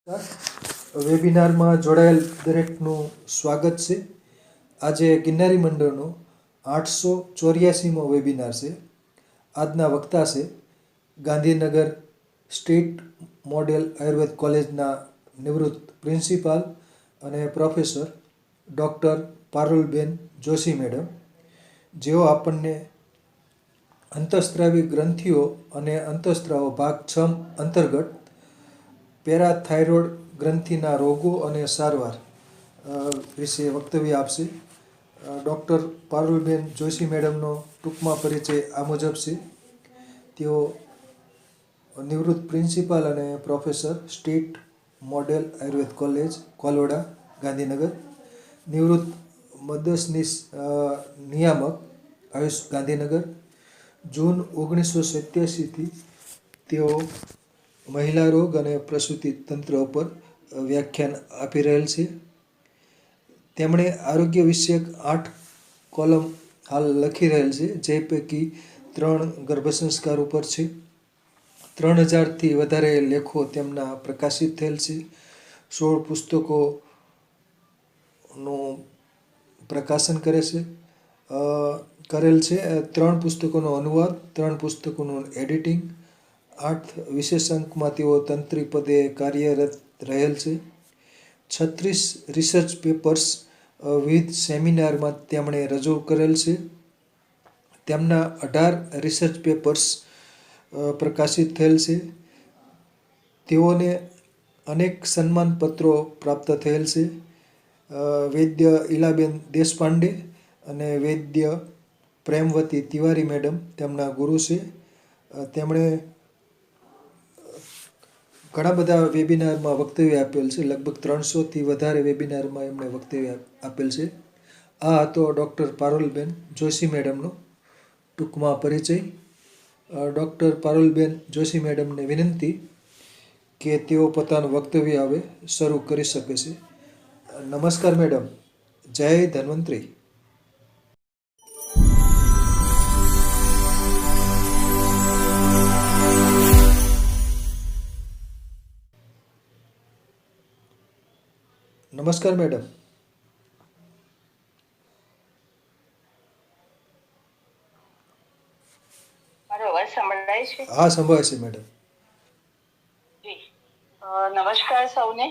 વેબિનારમાં જોડાયેલ દરેકનું સ્વાગત છે. આજે ગિરનારી મંડળનો 884મો વેબિનાર છે. આજના વક્તા છે ગાંધીનગર સ્ટેટ મોડેલ આયુર્વેદ કોલેજના નિવૃત્ત પ્રિન્સિપાલ અને professor doctor Parulben Joshi madam, જેઓ આપણને અંતઃસ્ત્રાવી ગ્રંથિઓ અને અંતઃસ્ત્રાવો ભાગ 6 અંતર્ગત પેરાથાઇરોઇડ ગ્રંથિના રોગો અને સારવાર વિશે વક્તવ્ય આપશે. ડૉક્ટર પારુલબેન જોશી મેડમનો ટૂંકમાં પરિચય આ મુજબ છે. તેઓ નિવૃત્ત પ્રિન્સિપાલ અને professor, state model Ayurveda college, Koloda, Gandhinagar. નિવૃત્ત મદદનીશ નિયામક, આયુષ, ગાંધીનગર. જૂન 1987થી તેઓ મહિલા રોગ અને પ્રસૂતિ તંત્ર ઉપર વ્યાખ્યાન આપી રહેલ છે. તેમણે આરોગ્ય વિષયક 8 કોલમ હાલ લખી રહેલ છે, જે પૈકી 3 ગર્ભસંસ્કાર ઉપર છે. 3000થી વધારે લેખો તેમના પ્રકાશિત થયેલ છે. 16 પુસ્તકોનું પ્રકાશન કરેલ છે. 3 પુસ્તકોનો અનુવાદ, 3 પુસ્તકોનું એડિટિંગ, 8 વિશેષાંકમાં તેઓ તંત્રી પદે કાર્યરત રહેલ છે. 36 રિસર્ચ પેપર્સ વિવિધ સેમિનારમાં તેમણે રજૂ કરેલ છે. તેમના 18 રિસર્ચ પેપર્સ પ્રકાશિત થયેલ છે. તેઓને અનેક સન્માનપત્રો પ્રાપ્ત થયેલ છે. વૈદ્ય ઈલાબેન દેશપાંડે અને વૈદ્ય પ્રેમવતી તિવારી મેડમ તેમના ગુરુ છે. તેમણે ઘણા બધા વેબિનારમાં વક્તવ્ય આપેલ છે. લગભગ 300થી વધારે વેબિનારમાં એમણે વક્તવ્ય આપેલ છે. આ હતો ડૉક્ટર પારુલબેન જોશી મેડમનો ટૂંકમાં પરિચય. ડૉક્ટર પારુલબેન જોશી મેડમને વિનંતી કે તેઓ પોતાનું વક્તવ્ય હવે શરૂ કરી શકે છે. નમસ્કાર મેડમ. જય ધન્વંતરી. નમસ્કાર મેડમ. મારો અવાજ સંભળાય છે? હા, સંભળાય છે મેડમ. નમસ્કાર સૌને.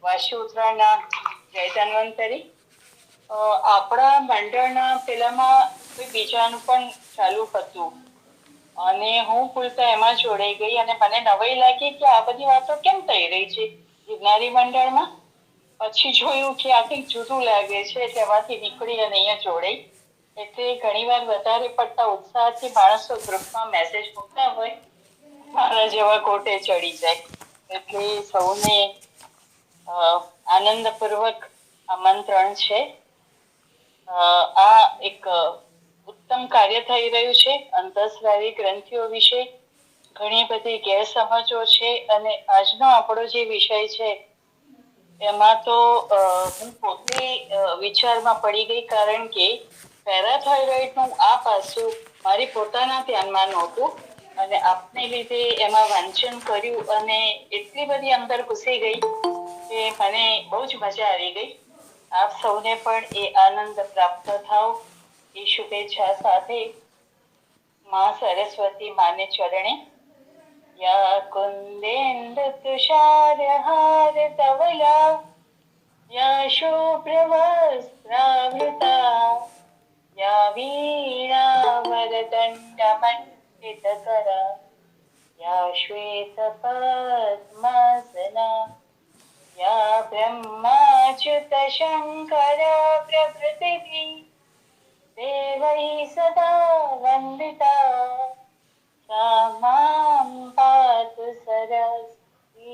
વાસી ઉત્તરાયણના જય ધન્વંતરી. આપણા મંડળના પેલામાં કોઈ બીજાનું પણ ચાલુ હતું અને હું પૂરતા એમાં જોડાઈ ગઈ અને મને નવાઈ લાગી કે આ બધી વાતો કેમ થઈ રહી છે ગિરનારી મંડળમાં. પછી જોયું કે આ કંઈક જુદું લાગે છે, એટલે એમાંથી નીકળી અને અહીંયા જોડાઈ. એટલે ઘણી વાર વધારે પડતા ઉત્સાહથી માણસો ગ્રુપમાં મેસેજ મૂકતા હોય, મારા જેવા કોટે ચડી જાય. એટલે સૌને આનંદપૂર્વક આમંત્રણ છે. આ એક ઉત્તમ કાર્ય થઈ રહ્યું છે. અંતઃસ્રાવી ગ્રંથિઓ વિશે ઘણી બધી ગેરસમજો છે અને આજનો આપણો જે વિષય છે એમાં તો હું પોતે વિચારમાં પડી ગઈ, કારણ કે પેરાથાઇરોઇડનું આ પાસું મારી પોતાના ધ્યાનમાં નહોતું અને આપને લીધે એમાં વાંચન કર્યું અને એટલી બધી અંદર ઘૂસી ગઈ કે મને બહુ જ મજા આવી ગઈ. આપ સૌને પણ એ આનંદ પ્રાપ્ત થાવ એ શુભેચ્છા સાથે માં સરસ્વતી માને ચરણે યા કુંદેન્દુ તુષારહાર ધવલા યા શુભ્રવસ્ત્રાવૃતા યા વીણાવરદંડમંડિતકરા યા શ્વેતપદ્માસના યા બ્રહ્માચ્યુતશંકર પ્રભૃતિભિ દેવૈः સદા વંદિતા सा मां पातु सरस्वती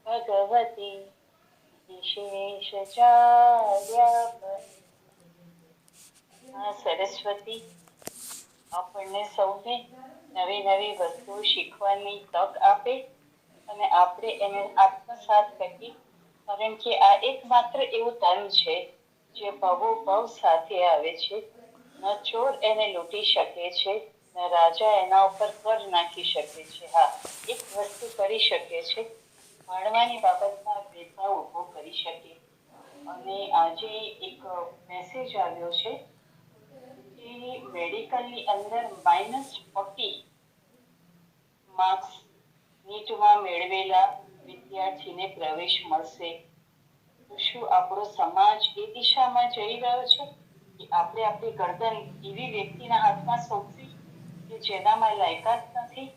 भगवती વિશેષાચાર્ય. સરસ્વતી આપણને સૌને નવી નવી વસ્તુઓ શીખવાની તક આપે અને આપણે એને આત્મસાત કરીએ, કારણ કે આ એકમાત્ર એવું ધન છે જે ભવો ભવ સાથે આવે છે. ન ચોર એને લૂંટી શકે છે, રાજા એના ઉપર કર નાખી શકે છે. હા, એક વસ્તુ કરી શકે છે ભણવાની બાબતમાં ભેદભાવ ઊભો કરી શકે. અને આજે એક મેસેજ આવ્યો છે કે મેડિકલની અંદર -40 માર્ક્સ નીટમાં મેળવેલા વિદ્યાર્થીને પ્રવેશ મળશે. તો શું આપણો સમાજ એ દિશામાં જઈ રહ્યો છે કે આપણે આપણી ગરદન એવી વ્યક્તિના હાથમાં સોંપવી કે જેનામાં લાયકાત નથી?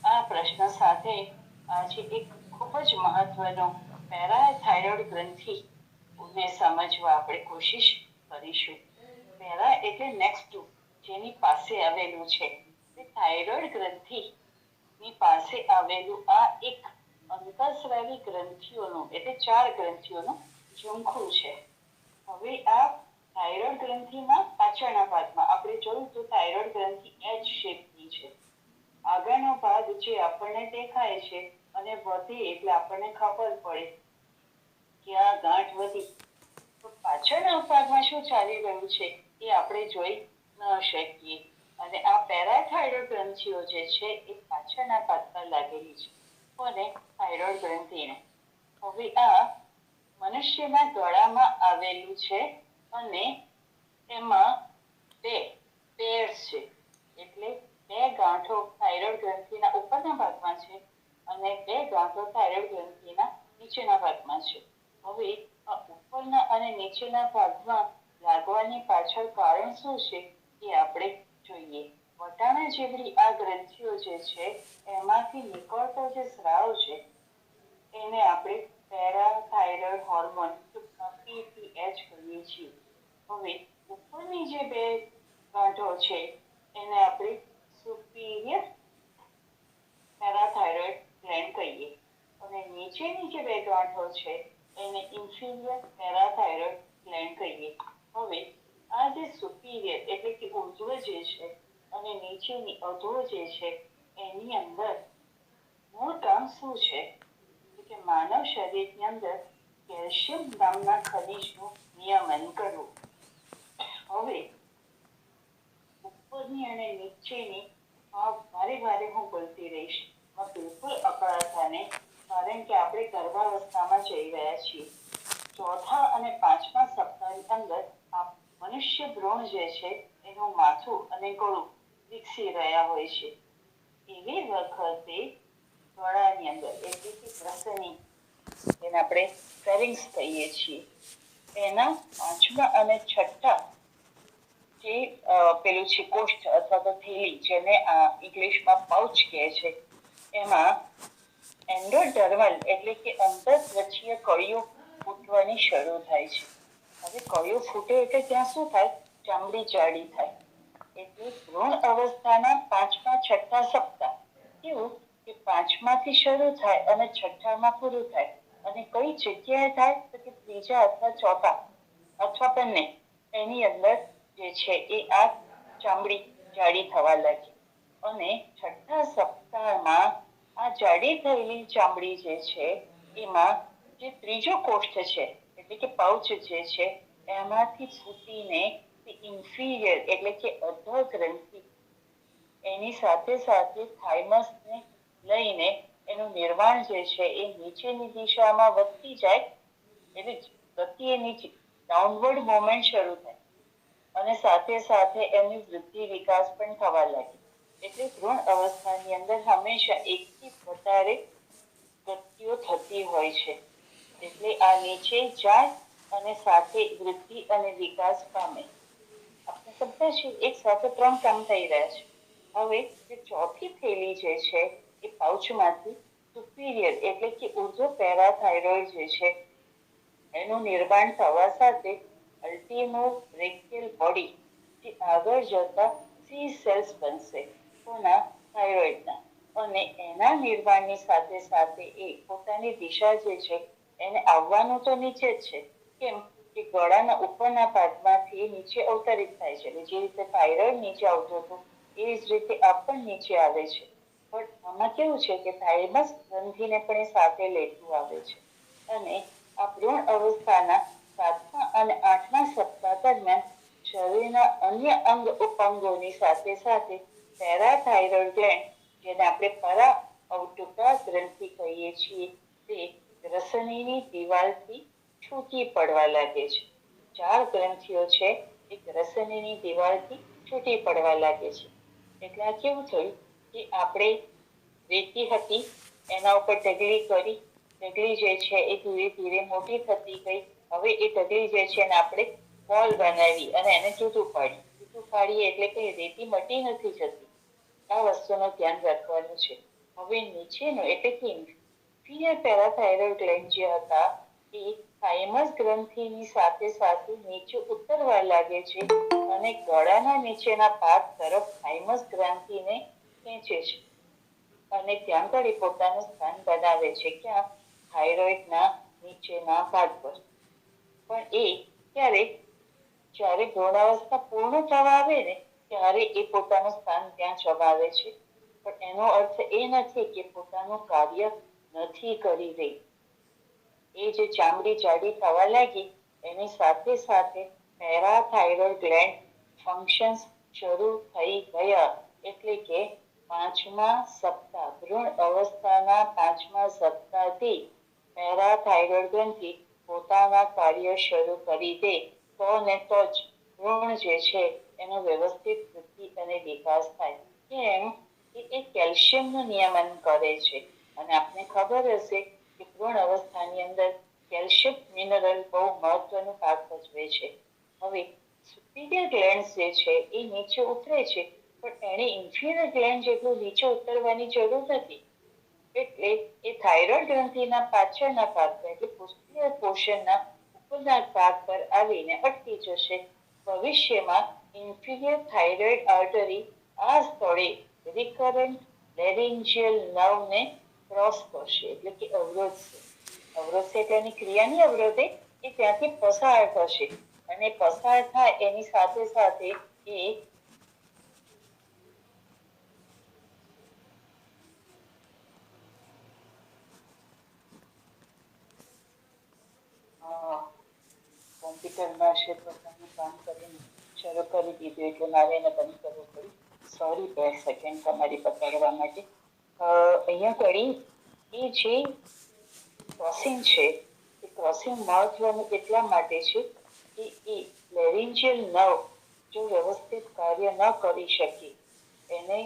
આ પ્રશ્ન સાથે આજે એક ખૂબ જ મહત્વનો પેરાથાઇરોઇડ ગ્રંથિ ને સમજવા આપણે કોશિશ કરીશું. પેરા એટલે નેક્સ્ટ ટુ, જેની પાસે આવેલું છે. તે થાઇરોઇડ ગ્રંથિ ની પાસે આવેલું આ એક અંતઃસ્રાવી ગ્રંથિઓનું એટલે 4 ગ્રંથિઓનું ઝુમખું છે. હવે આ થાઇરોઇડ ગ્રંથિમાં પાછળના ભાગમાં આપણે જોયું તો થાઇરોઇડ ગ્રંથિ એચ શેપની છે. આગળનો ભાગ જે આપણને દેખાય છે અને વધે એટલે આપણને ખબર પડે કે આ ગાંઠ વધી. તો પાછળના ભાગમાં શું ચાલી રહ્યું છે એ આપણે જોઈ ન શકીએ. અને આ પેરાથાઇરોઇડ ગ્રંથિઓ જે છે એ પાછળના ભાગ પર લાગેલી છે અને થાઇરોઇડ ગ્રંથિને હવે આ મનુષ્યના ગળામાં આવેલું છે અને એમાં 2 પેર્સ છે. એટલે 2 ગાંઠો થાઇરોઇડ ગ્રંથિના ઉપરના ભાગમાં છે અને 2 ગાંઠો થાઇરોઇડ ગ્રંથિના નીચેના ભાગમાં છે. હવે આ ઉપરના અને નીચેના ભાગમાં લાગવાની પાછળ કારણ શું છે એ આપણે જોઈએ. વટાણા જેવડી આ ગ્રંથિઓ જે છે એમાંથી નીકળતો જે સ્રાવ છે એને આપણે પેરાથાઇરોઇડ હોર્મોન PTH કહીએ છીએ. હવે ઉપરની જે 2 ગાંઠો છે એને આપણે સુપીરિયર પેરાથાઇરોઇડ ગ્લેન્ડ કહીએ અને નીચેની જે 2 ગાંઠો છે એને ઇન્ફિરિયર પેરાથાઇરોઇડ ગ્લેન્ડ કહીએ. હવે આ જે સુપીરિયર એટલે કે ઉર્ધ્વ જે છે અને નીચેની અધો જે છે એની અંદર મૂળ કામ શું છે કે માનવ શરીરની અંદર કેલ્શિયમ નામના ખનિજનું નિયમન કરવું. હવે ઉપરની અને નીચેની વારે હું બોલતી રહીશ, બિલકુલ અકળાતા નહીં, કારણ કે આપણે ગર્ભાવસ્થામાં જઈ રહ્યા છીએ. ચોથા અને 5મા સપ્તાહની અંદર મનુષ્ય ભ્રૂણ જે છે એનું માથું અને ગળું વિકસી રહ્યા હોય છે. એવી વખતે ગળાની અંદર એટલે કે ગ્રસની જેને આપણે ફેરિંગ્સ કહીએ છીએ એના 5મા અને 6ઠા જે પેલું છે કોષ્ઠ અથવા તો થેલી જેને ઇંગ્લિશમાં પાઉચ કહે છે એમાં એન્ડોડર્મલ એટલે કે અંતઃત્વચીય કળીઓ ફૂટવાની શરૂ થાય છે. હવે કળીઓ ફૂટે એટલે ત્યાં શું થાય? ચામડી જાડી થાય. એટલે ભ્રૂણ અવસ્થાના 5મા 6ઠા સપ્તાહ કેવું કે 5માથી શરૂ થાય અને 6ઠામાં પૂરું થાય. અને કઈ જગ્યાએ થાય તો કે 3જા અથવા 4થા અથવા બંને એની અંદર જે છે એ આ ચામડી જાડી થવા લાગી. અને 6ઠા સપ્તાહમાં આ જાડી થયેલી ચામડી જે છે એમાં જે 3જો કોષ્ઠ છે એટલે કે પાઉચ જે છે એમાંથી ફૂટીને ઇન્ફિરિયર એટલે કે અધો ગ્રંથિ એની સાથે સાથે થાઇમસને લઈને એનું નિર્માણ જે છે એ નીચેની દિશામાં વધતી જાય. એટલે ગતિ એ નીચે ડાઉનવર્ડ મોમેન્ટ શરૂ થાય અને સાથે સાથે એની વૃદ્ધિ વિકાસ પણ થવા લાગે. એટલે ભ્રૂણ અવસ્થાની અંદર હંમેશા એકથી વધારે ગતિઓ થતી હોય છે. એટલે આ નીચે જાય અને સાથે વૃદ્ધિ અને વિકાસ પામે. આપણે બધા છીએ એક સાથે 3 કામ થઈ રહ્યા છે. હવે જે ચોથી થેલી જે છે એ પાઉચમાંથી સુપીરિયર એટલે કે ઉર્ધ્વ પેરાથાઇરોઇડ જે છે એનું નિર્માણ થવા સાથે અલ્ટીમો બ્રેકિયલ બોડી જે આગળ જતા સી સેલ્સ બનશે કોના? થાઇરોઇડના. અને એના નિર્માણની સાથે સાથે એ પોતાની દિશા જે છે એને આવવાનું તો નીચે જ છે. કેમ કે ગળાના ઉપરના ભાગમાંથી નીચે અવતરિત થાય છે. જે રીતે થાઇરોઇડ નીચે આવતો હતો એ જ રીતે આ પણ નીચે આવે છે. પણ આમાં કેવું છે કે થાઇમસ ગ્રંથિને પણ એ સાથે લેતું આવે છે. અને આ ભ્રૂણ અવસ્થાના 7મા અને 8મા સપ્તાહ દરમિયાન શરીરના અન્ય અંગ ઉપાંગોની સાથે સાથે પેરાથાઇરોઇડ ગ્લેન્ડ જેને આપણે પરા અવટુકા ગ્રંથિ કહીએ છીએ તે રસનીની દિવાલથી છૂટી પડવા લાગે છે. 4 ગ્રંથિઓ છે એ રસનીની દિવાલથી છૂટી પડવા લાગે છે. એટલે આ કેવું થયું કે આપણે રેતી હતી એના ઉપર ઢગલી કરી, ઢગલી જે છે એ ધીરે ધીરે મોટી થતી ગઈ. હવે એ ઢગલી જે છે એને આપણે બોલ બનાવી અને એને જુદું પાડ્યું. જુદું પાડીએ એટલે કે રેતી મટી નથી જતી. આ વસ્તુનું ધ્યાન રાખવાનું છે. હવે નીચેનો એટલે કે ઇન્ફિરિયર પેરાથાઇરોઇડ ગ્લેન્ડ જે હતા એ થાઇમસ ગ્રંથિની સાથે સાથે નીચે ઉતરવા લાગે છે અને ગળાના નીચેના ભાગ તરફ થાઇમસ ગ્રંથિને ખેંચે છે અને ત્યાં આગળ એ પોતાનું સ્થાન બનાવે છે. ક્યાં? થાઇરોઇડના નીચેના ભાગ પર. પણ એ ક્યારે? જ્યારે ભ્રૂણાવસ્થા પૂર્ણ થવા આવે ને ત્યારે એ પોતાનું સ્થાન ત્યાં જમાવે છે. પણ એનો અર્થ એ નથી કે પોતાનું કાર્ય નથી કરી રહી. એ જે ચામડી જાડી થવા લાગી એની સાથે સાથે પેરાથાઇરોઇડ ગ્લેન્ડ ફંક્શન શરૂ થઈ ગયા. એટલે કે 5મા સપ્તાહ, ભ્રૂણ અવસ્થાના 5મા સપ્તાહથી પેરાથાઇરોઇડ ગ્રંથિ પોતાના કાર્ય શરૂ કરી દે તો ને તો જ ભ્રૂણ જે છે એનો વ્યવસ્થિત વૃદ્ધિ અને વિકાસ થાય. કેમ? એ કેલ્શિયમનું નિયમન કરે છે અને આપને ખબર હશે કે ભ્રૂણ અવસ્થાની અંદર કેલ્શિયમ મિનરલ બહુ મહત્વનો ભાગ ભજવે છે. હવે સુપીરિયર ગ્લેન્ડ જે છે એ નીચે ઉતરે છે પણ એને ઇન્ફિરિયર ગ્લેન્ડ જેટલું નીચે ઉતરવાની જરૂર નથી. એટલે એ થાઇરોઇડ ગ્રંથિના પાછળના ભાગ પર એટલે પોસ્ટિરિયર પોર્શનના ઉપરના ભાગ પર આવીને અટકી જશે. ભવિષ્યમાં ઇન્ફિરિયર થાઇરોઇડ આર્ટરી આ સ્થળે રિકરન્ટ લેરિન્જિયલ નર્વને ક્રોસ કરશે એટલે કે અવરોધશે. અવરોધશે એટલે એની ક્રિયાની અવરોધે એ ત્યાંથી પસાર થશે અને પસાર થાય એની સાથે સાથે એ કોમ્પ્યુટરમાં છે પોતાનું કામ કરીને શરૂ કરી દીધું એટલે મારે એને બંધ કરવું પડ્યું. સોરી, 2 સેકન્ડ તમારી પકડવા માટે. અહીંયા કરી એ જે ક્રોસિંગ છે એ ક્રોસિંગ મહત્વનું એટલા માટે છે કે એ લેરિન્જિયલ નર્વ જો વ્યવસ્થિત કાર્ય ન કરી શકે એને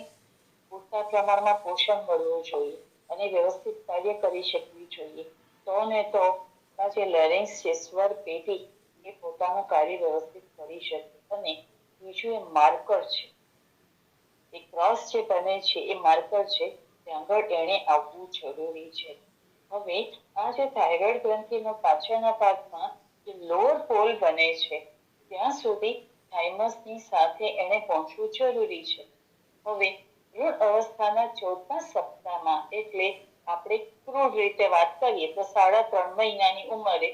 પૂરતા પ્રમાણમાં પોષણ મળવું જોઈએ અને વ્યવસ્થિત કાર્ય કરી શકવી જોઈએ. તો ને તો આ જે લેરિન્ક્સ છે સ્વર પેઢી એ પોતાનું કાર્ય વ્યવસ્થિત કરી શકે. અને બીજું એ માર્કર છે, એ ક્રોસ જે બને છે એ માર્કર છે ત્યાં આગળ એને આવવું જરૂરી છે. હવે આ જે થાઇરોઇડ ગ્રંથિનો પાછળના ભાગમાં જે લોઅર પોલ બને છે ત્યાં સુધી થાઇમસની સાથે એને પહોંચવું જરૂરી છે. હવે ભ્રૂણ અવસ્થાના 14મા સપ્તાહમાં એટલે આપણે ક્રૂડ રીતે વાત કરીએ તો 3.5 મહિનાની ઉંમરે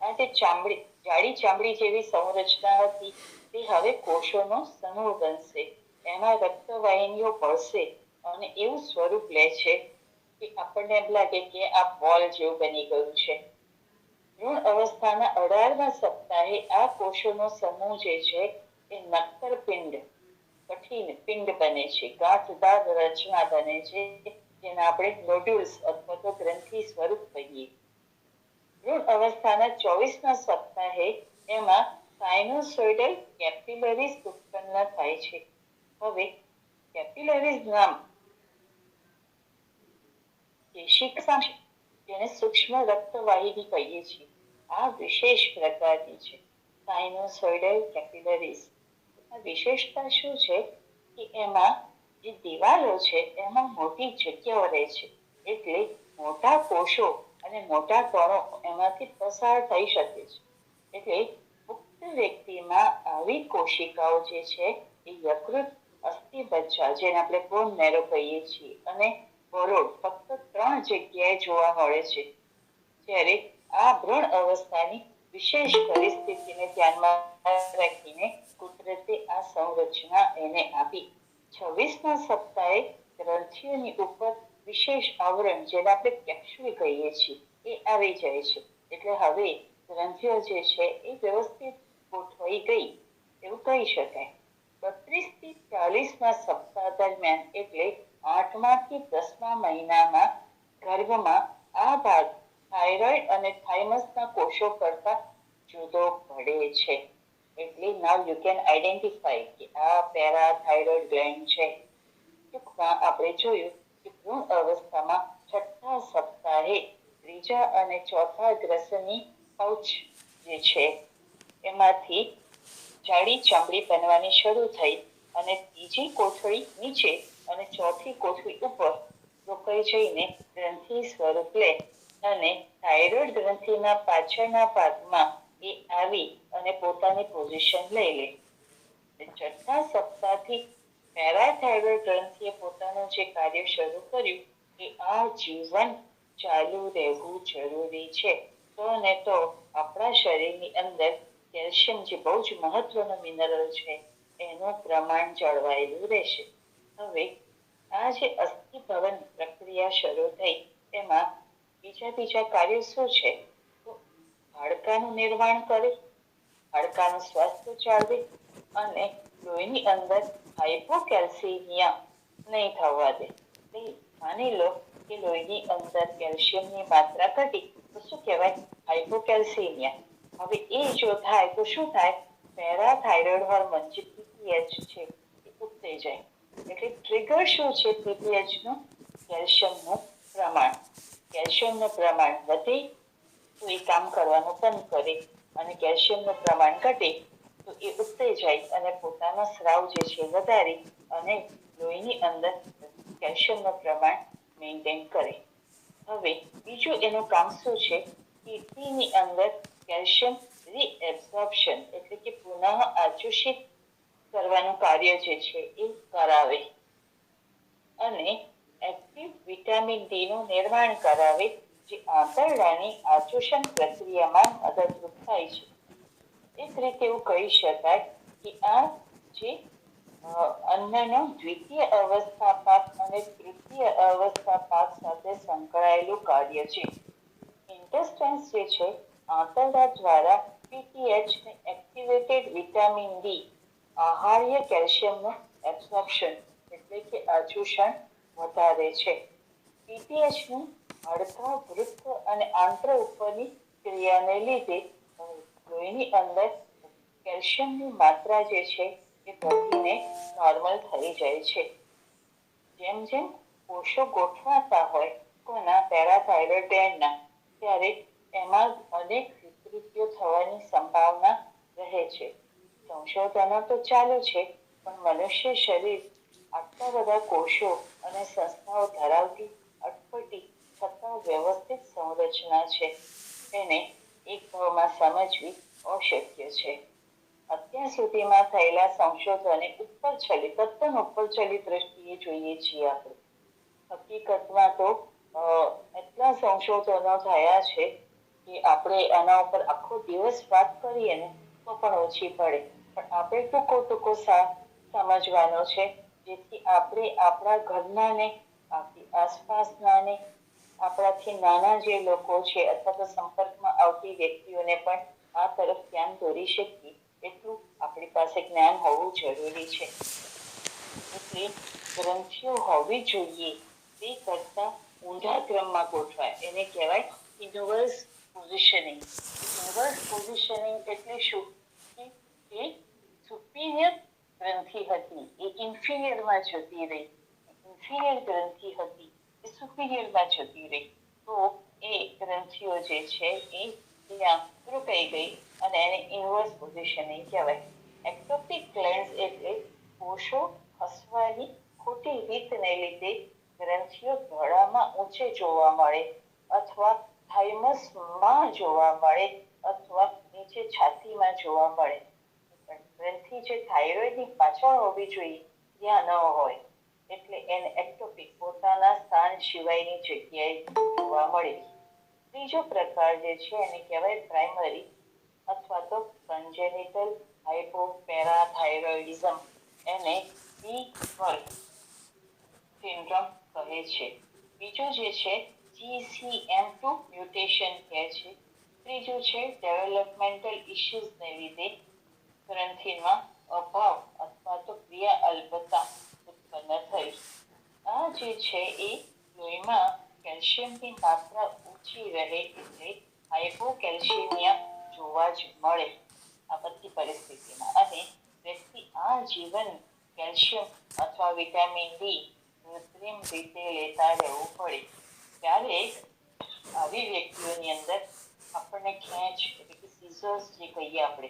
આ જે ચામડી જાડી ચામડી જેવી સંરચના હતી તે હવે કોષોનો સમૂહ બનશે. એમાં રક્તવાહિનીઓ ભળશે અને એવું સ્વરૂપ લે છે કે આપણને એમ લાગે કે આ બોલ જેવું બની ગયું છે. ભ્રૂણ અવસ્થાના 18મા સપ્તાહે આ કોષોનો સમૂહ જે છે એ નક્કર પિંડ, કઠિન પિંડ બને છે, ગાંઠદાર રચના બને છે જેને આપણે નોડ્યુલ્સ અથવા તો ગ્રંથિ સ્વરૂપ કહીએ. ભ્રૂણ અવસ્થાના 24મા સપ્તાહે એમાં સાઇનોસોઇડલ કેપિલરીઝ ઉત્પન્ન થાય છે. હવે કેપિલરીઝ નામ કેશિકા છે જેને સૂક્ષ્મ રક્તવાહિની કહીએ છીએ. આ વિશેષ પ્રકારની છે સાઇનોસોઇડલ કેપિલરીઝ. આ વિશેષતા શું છે કે એમાં જે દિવાલો છે એમાં મોટી જગ્યાઓ રહે છે એટલે મોટા કોષો અને મોટા કણો એમાંથી પસાર થઈ શકે છે. એટલે પુખ્ત વ્યક્તિમાં આવી કોશિકાઓ જે છે એ યકૃત, અસ્થિમજ્જા જેને આપણે બોન મેરો કહીએ છીએ અને બરોડ ફક્ત 3 જગ્યાએ જોવા મળે છે. જ્યારે આ ભ્રૂણ અવસ્થાની વિશેષ પરિસ્થિતિને ધ્યાનમાં રાખીને કુદરતે આ સંરચના એને આપી. 26મા સપ્તાહે ગ્રંથિઓની ઉપર વિશેષ આવરણ જેને આપણે કેપ્સ્યુલ કહીએ છીએ એ આવી જાય છે. એટલે હવે ગ્રંથિઓ જે છે એ વ્યવસ્થિત ગોઠવાઈ ગઈ એવું કહી શકાય. 32 થી 40મા સપ્તાહ દરમિયાન એટલે 8મા થી 10મા મહિનામાં ગર્ભમાં આ ભાગ થાઇરોઇડ અને થાઇમસના કોષો કરતા જુદો પડે છે. એટલે નાવ યુ કેન આઈડેન્ટિફાય કે આ પેરાથાઇરોઇડ ગ્લેન્ડ છે. ટૂંકમાં આપણે જોયું કે ભ્રૂણ અવસ્થામાં છઠ્ઠા સપ્તાહે ત્રીજા અને ચોથા ગ્રસની પૌચ જે છે એમાંથી જાડી ચામડી બનવાની શરૂ થઈ અને ત્રીજી કોથળી નીચે અને ચોથી કોથળી ઉપર રોકાઈ જઈને ગ્રંથિ સ્વરૂપ લે અને થાઇરોઇડ ગ્રંથિના પાછળના ભાગમાં એ આવી અને પોતાની પોઝિશન લઈ લે. છઠ્ઠા સપ્તાહથી પેરાથાઇરોઇડ ગ્રંથિએ પોતાનું જે કાર્ય શરૂ કર્યું એ આ જીવન ચાલુ રહેવું જરૂરી છે. તો ને તો આપણા શરીરની અંદર કેલ્શિયમ જે બહુ જ મહત્વનું મિનરલ છે એનું પ્રમાણ જળવાયેલું રહેશે. હવે આ જે અસ્થિભવન પ્રક્રિયા શરૂ થઈ તેમાં બીજા કાર્યો શું છે? તો હાડકાનું નિર્માણ કરે, હાડકાનું સ્વાસ્થ્ય જાળવે અને લોહીની અંદર હાઇપોકેલ્સિમિયા નહીં થવા દે. માની લો કે લોહીની અંદર કેલ્શિયમની માત્રા ઘટી તો શું કહેવાય? હાઇપોકેલ્સિમિયા. હવે એ જો થાય તો શું થાય? પેરાથાઇરોઇડ હોર્મોન જે પીટીએચ છે એ ઉત્તેજાય. એટલે ટ્રિગર શું છે પીટીએચ નું? કેલ્શિયમનું પ્રમાણ. કેલ્શિયમનું પ્રમાણ વધે તો એ કામ કરવાનું બંધ કરે અને કેલ્શિયમનું પ્રમાણ ઘટે તો એ ઉત્તેજાય અને પોતાનો સ્રાવ જે છે વધારી અને લોહીની અંદર કેલ્શિયમનું પ્રમાણ મેન્ટેન કરે. હવે બીજું એનું કામ શું છે? કિડનીની અંદર કેલ્શિયમ રીએબ્સોર્પ્શન એટલે કે પુનઃ આચુષિત કરવાનું કાર્ય જે છે એ કરાવે અને એક્ટિવ વિટામિન ડી નું નિર્માણ કરાવે જે આંતરડાની આચુષણ પ્રક્રિયામાં મદદરૂપ થાય છે. એક રીતે એવું કહી શકાય કે આ જે અન્નનો દ્વિતીય અવસ્થા પાક અને તૃતીય અવસ્થા પાક સાથે સંકળાયેલું કાર્ય છે. ઇન્ટેસ્ટાઇન્સ જે છે આંતરડા દ્વારા પીટીએચ ને એક્ટિવેટેડ વિટામિન ડી આહાર્ય કેલ્શિયમનું એબ્સોર્પ્શન એટલે કે આચુષણ વધારે છે. પીટીએચ નું હાડકા, વૃક્ક અને આંત્ર ઉપરની ક્રિયાને લીધે લોહીની અંદર કેલ્શિયમની માત્રા જે છે એ વધીને નોર્મલ થઈ જાય છે. જેમ જેમ કોષો ગોઠવાતા હોય કોના પેરાથાઇરોઇડ ગ્લેન્ડના ત્યારે એમાં અનેક વિકૃતિઓ થવાની સંભાવના રહે છે. સંશોધનો તો ચાલુ છે પણ મનુષ્ય શરીર આટલા બધા કોષો અને સંસ્થાઓ ધરાવતી અટપટી છતાં વ્યવસ્થિત સંરચના છે તેને એક ભાવમાં સમજવી અશક્ય છે. અત્યાર સુધીમાં થયેલા સંશોધને તદ્દન ઉપરછલ્લી દ્રષ્ટિએ જોઈએ છીએ આપણે. હકીકતમાં તો એટલા સંશોધનો થયા છે કે આપણે આના ઉપર આખો દિવસ વાત કરીએ ને તો પણ ઓછી પડે. પણ આપણે ટૂંકો સમજવાનો છે જેથી આપણે આપણા ઘરના ને આપણી આસપાસના ને આપણાથી નાના જે લોકો છે અથવા તો સંપર્કમાં આવતી વ્યક્તિઓને પણ આ તરફ ધ્યાન દોરી શકીએ એટલું આપણી પાસે જ્ઞાન હોવું જરૂરી છે. એટલે ગ્રંથિઓ હોવી જોઈએ તે કરતા ઊંધા ક્રમમાં ગોઠવાય એને કહેવાય ઇન્વર્સ પોઝિશનિંગ. ઇન્વર્સ પોઝિશનિંગ એટલે શું? કે જે સુપીરિયર ગ્રંથિ હતી એ ઇન્ફિરિયરમાં જતી રહી, ઇન્ફિરિયર ગ્રંથિ હતી એ સુપીરિયરમાં જતી રહી તો એ ગ્રંથિઓ જે છે એ ત્યાં રોકાઈ ગઈ અને એને ઇન્વર્સ પોઝિશનિંગ કહેવાય. એક્ટોપિક ગ્લેન્ડ્સ એટલે કોષો ખસવાની ખોટી રીતને લીધે ગ્રંથિઓ ગળામાં ઊંચે જોવા મળે અથવા થાઇમસમાં જોવા મળે અથવા નીચે છાતીમાં જોવા મળે. ગ્રંથિ જે થાઇરોઇડની પાછળ હોવી જોઈએ ત્યાં ન હોય એટલે એને એક્ટોપિક પોતાના સ્થાન સિવાયની જગ્યાએ જોવા મળે. ત્રીજો પ્રકાર જે છે એને કહેવાય પ્રાઇમરી અથવા તો કન્જેનિટલ હાઇપોપેરાથાઇરોઇડિઝમ. એને B12 સિન્ડ્રોમ કહે છે. બીજું જે છે GCM2 મ્યુટેશન કહે છે. ત્રીજું છે ડેવલપમેન્ટલ ઇશ્યુઝને લીધે ગ્રંથિમાં અભાવ અથવા તો ક્રિયા અલ્પતા ઉત્પન્ન થઈ. આ જે છે એ લોહીમાં કેલ્શિયમની માત્રા ઓછી રહે એટલે હાઇપોકેલ્શિયમિયા જોવા જ મળે આ બધી પરિસ્થિતિમાં. અને વ્યક્તિ આજીવન કેલ્શિયમ અથવા વિટામિન ડી કૃત્રિમ રીતે લેતા રહેવું પડે. ક્યારેક આવી વ્યક્તિઓની અંદર આપણને ખેંચ એટલે કે સીઝર્સ જે કહીએ આપણે,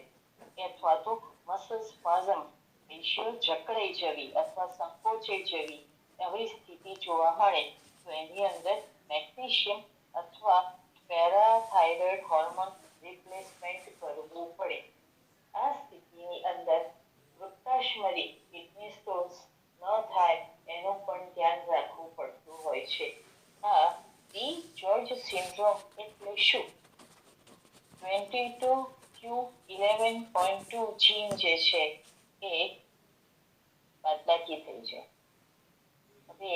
અથવા તો મસલ સ્પાઝમ, પેશીઓ જકડાઈ જવી અથવા સંકોચાઈ જવી એવી સ્થિતિ જોવા મળે તો એની અંદર મેગ્નેશિયમ અથવા પેરાથાઇરોઇડ હોર્મોન રિપ્લેસમેન્ટ કરવું પડે. આ સ્થિતિની અંદર વૃક્કાશ્મરી કિડની સ્ટોન્સ ન થાય એનું પણ ધ્યાન રાખવું પડતું હોય છે. આ ડી જોર્જ સિન્ડ્રોમ એટલે શું? 22q11.2 જીન જે છે એ બાદબાકી થઈ જાય. હવે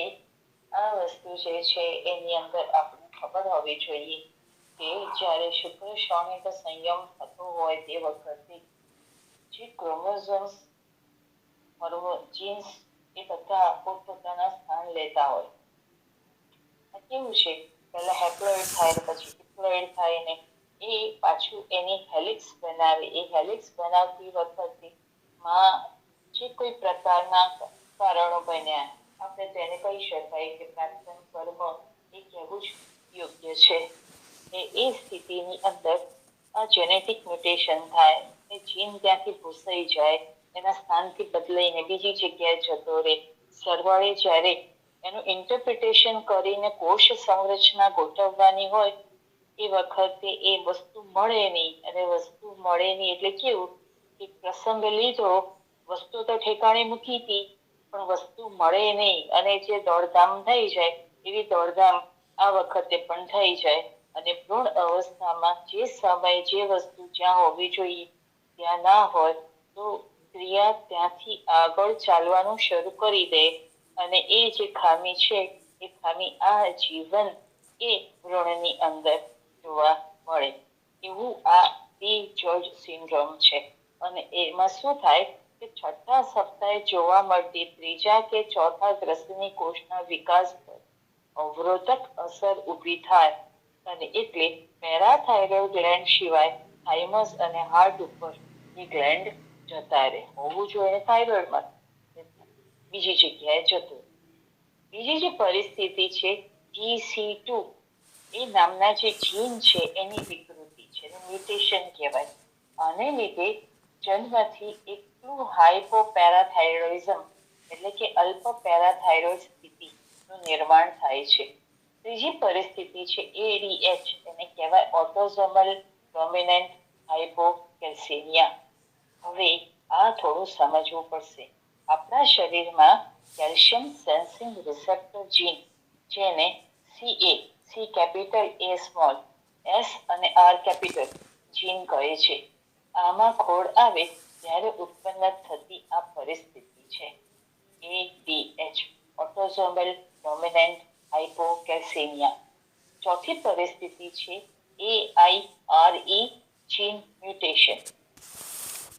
આ વસ્તુ જે છે એની અંદર આપણને ખબર હોવી જોઈએ કે જ્યારે શુક્ર શોણિક સંયમ થતો હોય તે વખતે જે ક્રોમોઝોમ્સ જીન્સ એ બધા પોતપોતાના સ્થાન લેતા હોય. કેવું છે, પહેલા હેપ્લોઇડ થાય, પછી ડિપ્લોઇડ થાય ને એ પાછું એની હેલિક્સ બનાવે. એ હેલિક્સ બનાવતી વખતે માં જે કોઈ પ્રકારના કારણો બન્યા, આપણે તેને કહી શકાય કે પ્રાક્તન કર્મ એ કહેવું જ યોગ્ય છે. એ સ્થિતિની અંદર આ જેનેટિક મ્યુટેશન થાય, એ જીન ત્યાંથી ભૂસાઈ જાય, એના સ્થાનથી બદલાઈને બીજી જગ્યાએ જતો રહે. સરવાળે જ્યારે એનું ઇન્ટરપ્રિટેશન કરીને કોષ સંરચના ગોઠવવાની હોય એ વખતે એ વસ્તુ મળે નહીં. અને વસ્તુ મળે નહીં એટલે કેવું કે પ્રસંગ લીધો, વસ્તુ તો ઠેકાણે મૂકી હતી પણ વસ્તુ મળે નહીં, અને જે દોડધામ થઈ જાય એવી દોડધામ આ વખતે પણ થઈ જાય. અને ભ્રૂણ અવસ્થામાં જે સમયે જે વસ્તુ જ્યાં હોવી જોઈએ ત્યાં ના હોય તો ક્રિયા ત્યાંથી આગળ ચાલવાનું શરૂ કરી દે. અને એ જે ખામી છે એ ખામી આ જીવન એ ભ્રૂણની અંદર જોવા મળે. એવું આ ડી જોર્જ સિન્ડ્રોમ છે. અને એમાં શું થાય કે છઠ્ઠા સપ્તાહે જોવા મળતી ત્રીજા કે ચોથા ગ્રસ્તની કોષના વિકાસ પર અવરોધક અસર ઊભી થાય. અને એટલે પેરાથાઇરોઇડ ગ્લેન્ડ સિવાય થાઇમસ અને હાર્ટ ઉપર એ ગ્લેન્ડ જતા રહે. હોવું જોઈએ થાઇરોઇડમાં, બીજી જગ્યાએ જતું. બીજી જે પરિસ્થિતિ છે GC2 એ નામના જે જીન છે એની વિકૃતિ છે, મ્યુટેશન કહેવાય. આને લીધે જન્મથી એટલું હાઇપોપેરાથાઇરોઇઝમ એટલે કે અલ્પ પેરાથાઇરોઇડ સ્થિતિનું નિર્માણ થાય છે. ત્રીજી પરિસ્થિતિ છે ADH, એને કહેવાય ઓટોઝોમલ ડોમિનન્ટ હાઇપોકેલ્સેમિયા. હવે આ થોડું સમજવું પડશે. આપણા શરીરમાં કેલ્શિયમ સેન્સિંગ રિસેપ્ટર જીન, જેને સી કેપિટલ એ સ્મોલ, એસ અને આર કેપિટલ જીન કહે છે, આમાં ખોડ આવે ત્યારે ઉત્પન્ન થતી આ પરિસ્થિતિ છે ADH, ઓટોઝોમલ ડોમિનન્ટ હાઇપોકેલ્સેમિયા. ચોથી પરિસ્થિતિ છે AIRE જીન મ્યુટેશન.